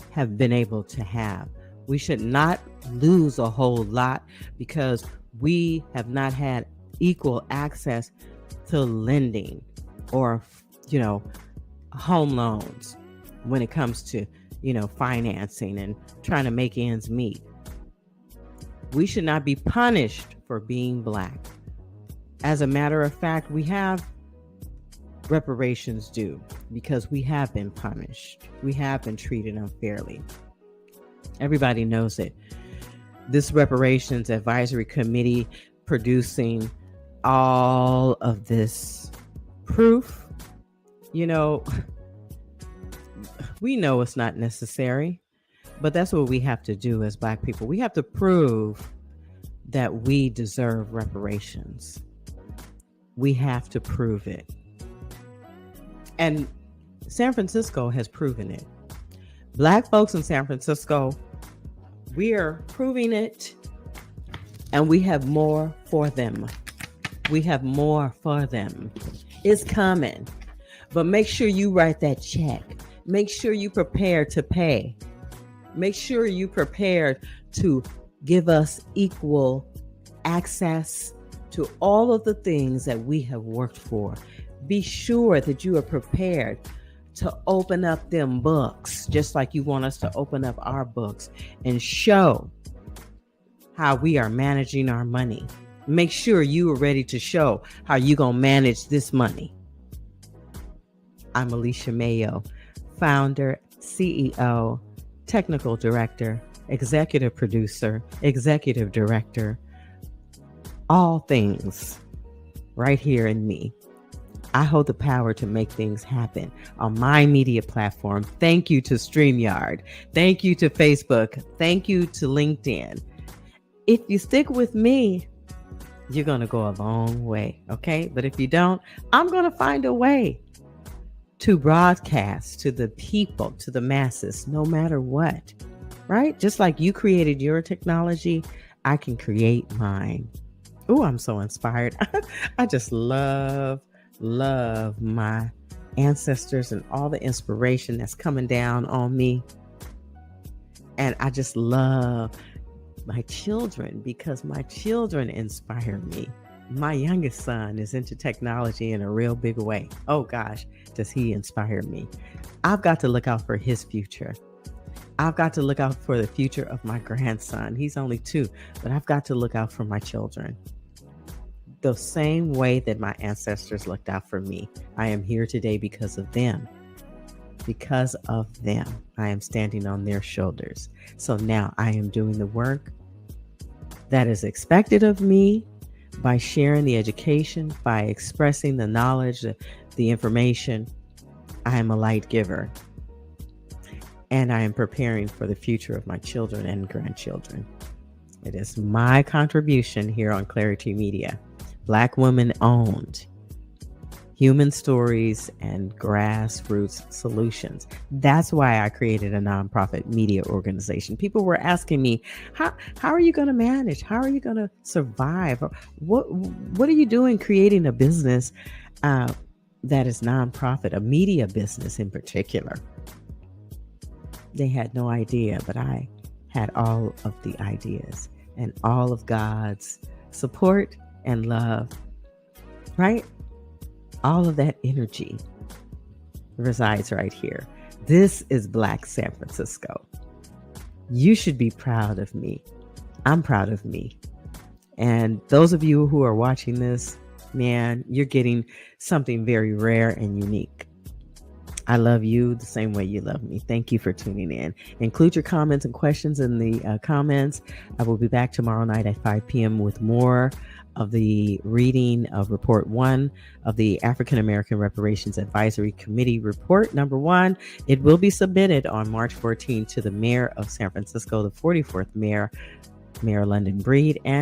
have been able to have. We should not lose a whole lot because we have not had equal access to lending or, home loans when it comes to, financing and trying to make ends meet. We should not be punished for being Black. As a matter of fact, we have reparations due because we have been punished. We have been treated unfairly. Everybody knows it. This Reparations Advisory Committee producing all of this proof, we know it's not necessary, but that's what we have to do as Black people. We have to prove that we deserve reparations. We have to prove it. And San Francisco has proven it. Black folks in San Francisco, we are proving it, and we have more for them. We have more for them. It's coming. But make sure you write that check. Make sure you prepare to pay. Make sure you prepared to give us equal access to all of the things that we have worked for. Be sure that you are prepared to open up them books, just like you want us to open up our books and show how we are managing our money. Make sure you are ready to show how you're going to manage this money. I'm Alicia Mayo, founder, CEO, technical director, executive producer, executive director, all things right here in me. I hold the power to make things happen on my media platform. Thank you to StreamYard. Thank you to Facebook. Thank you to LinkedIn. If you stick with me, you're going to go a long way, okay? But if you don't, I'm going to find a way to broadcast to the people, to the masses, no matter what, right? Just like you created your technology, I can create mine. Oh, I'm so inspired. I just love my ancestors and all the inspiration that's coming down on me. And I just love my children because my children inspire me. My youngest son is into technology in a real big way. Oh gosh, does he inspire me. I've got to look out for his future. I've got to look out for the future of my grandson. He's only 2, but I've got to look out for my children. The same way that my ancestors looked out for me. I am here today because of them. Because of them, I am standing on their shoulders. So now I am doing the work that is expected of me by sharing the education, by expressing the knowledge, the information. I am a light giver. And I am preparing for the future of my children and grandchildren. It is my contribution here on Clarity Media. Black women owned. Human stories and grassroots solutions. That's why I created a nonprofit media organization. People were asking me, how are you going to manage? How are you going to survive? What are you doing creating a business that is nonprofit, a media business in particular? They had no idea, but I had all of the ideas and all of God's support and love, right? All of that energy resides right here. This is Black San Francisco. You should be proud of me. I'm proud of me. And those of you who are watching this, man, you're getting something very rare and unique. I love you the same way you love me. Thank you for tuning in. Include your comments and questions in the comments. I will be back tomorrow night at 5 p.m. with more of the reading of Report 1 of the African American Reparations Advisory Committee Report number 1. It will be submitted on March 14 to the Mayor of San Francisco, the 44th Mayor, Mayor London Breed, and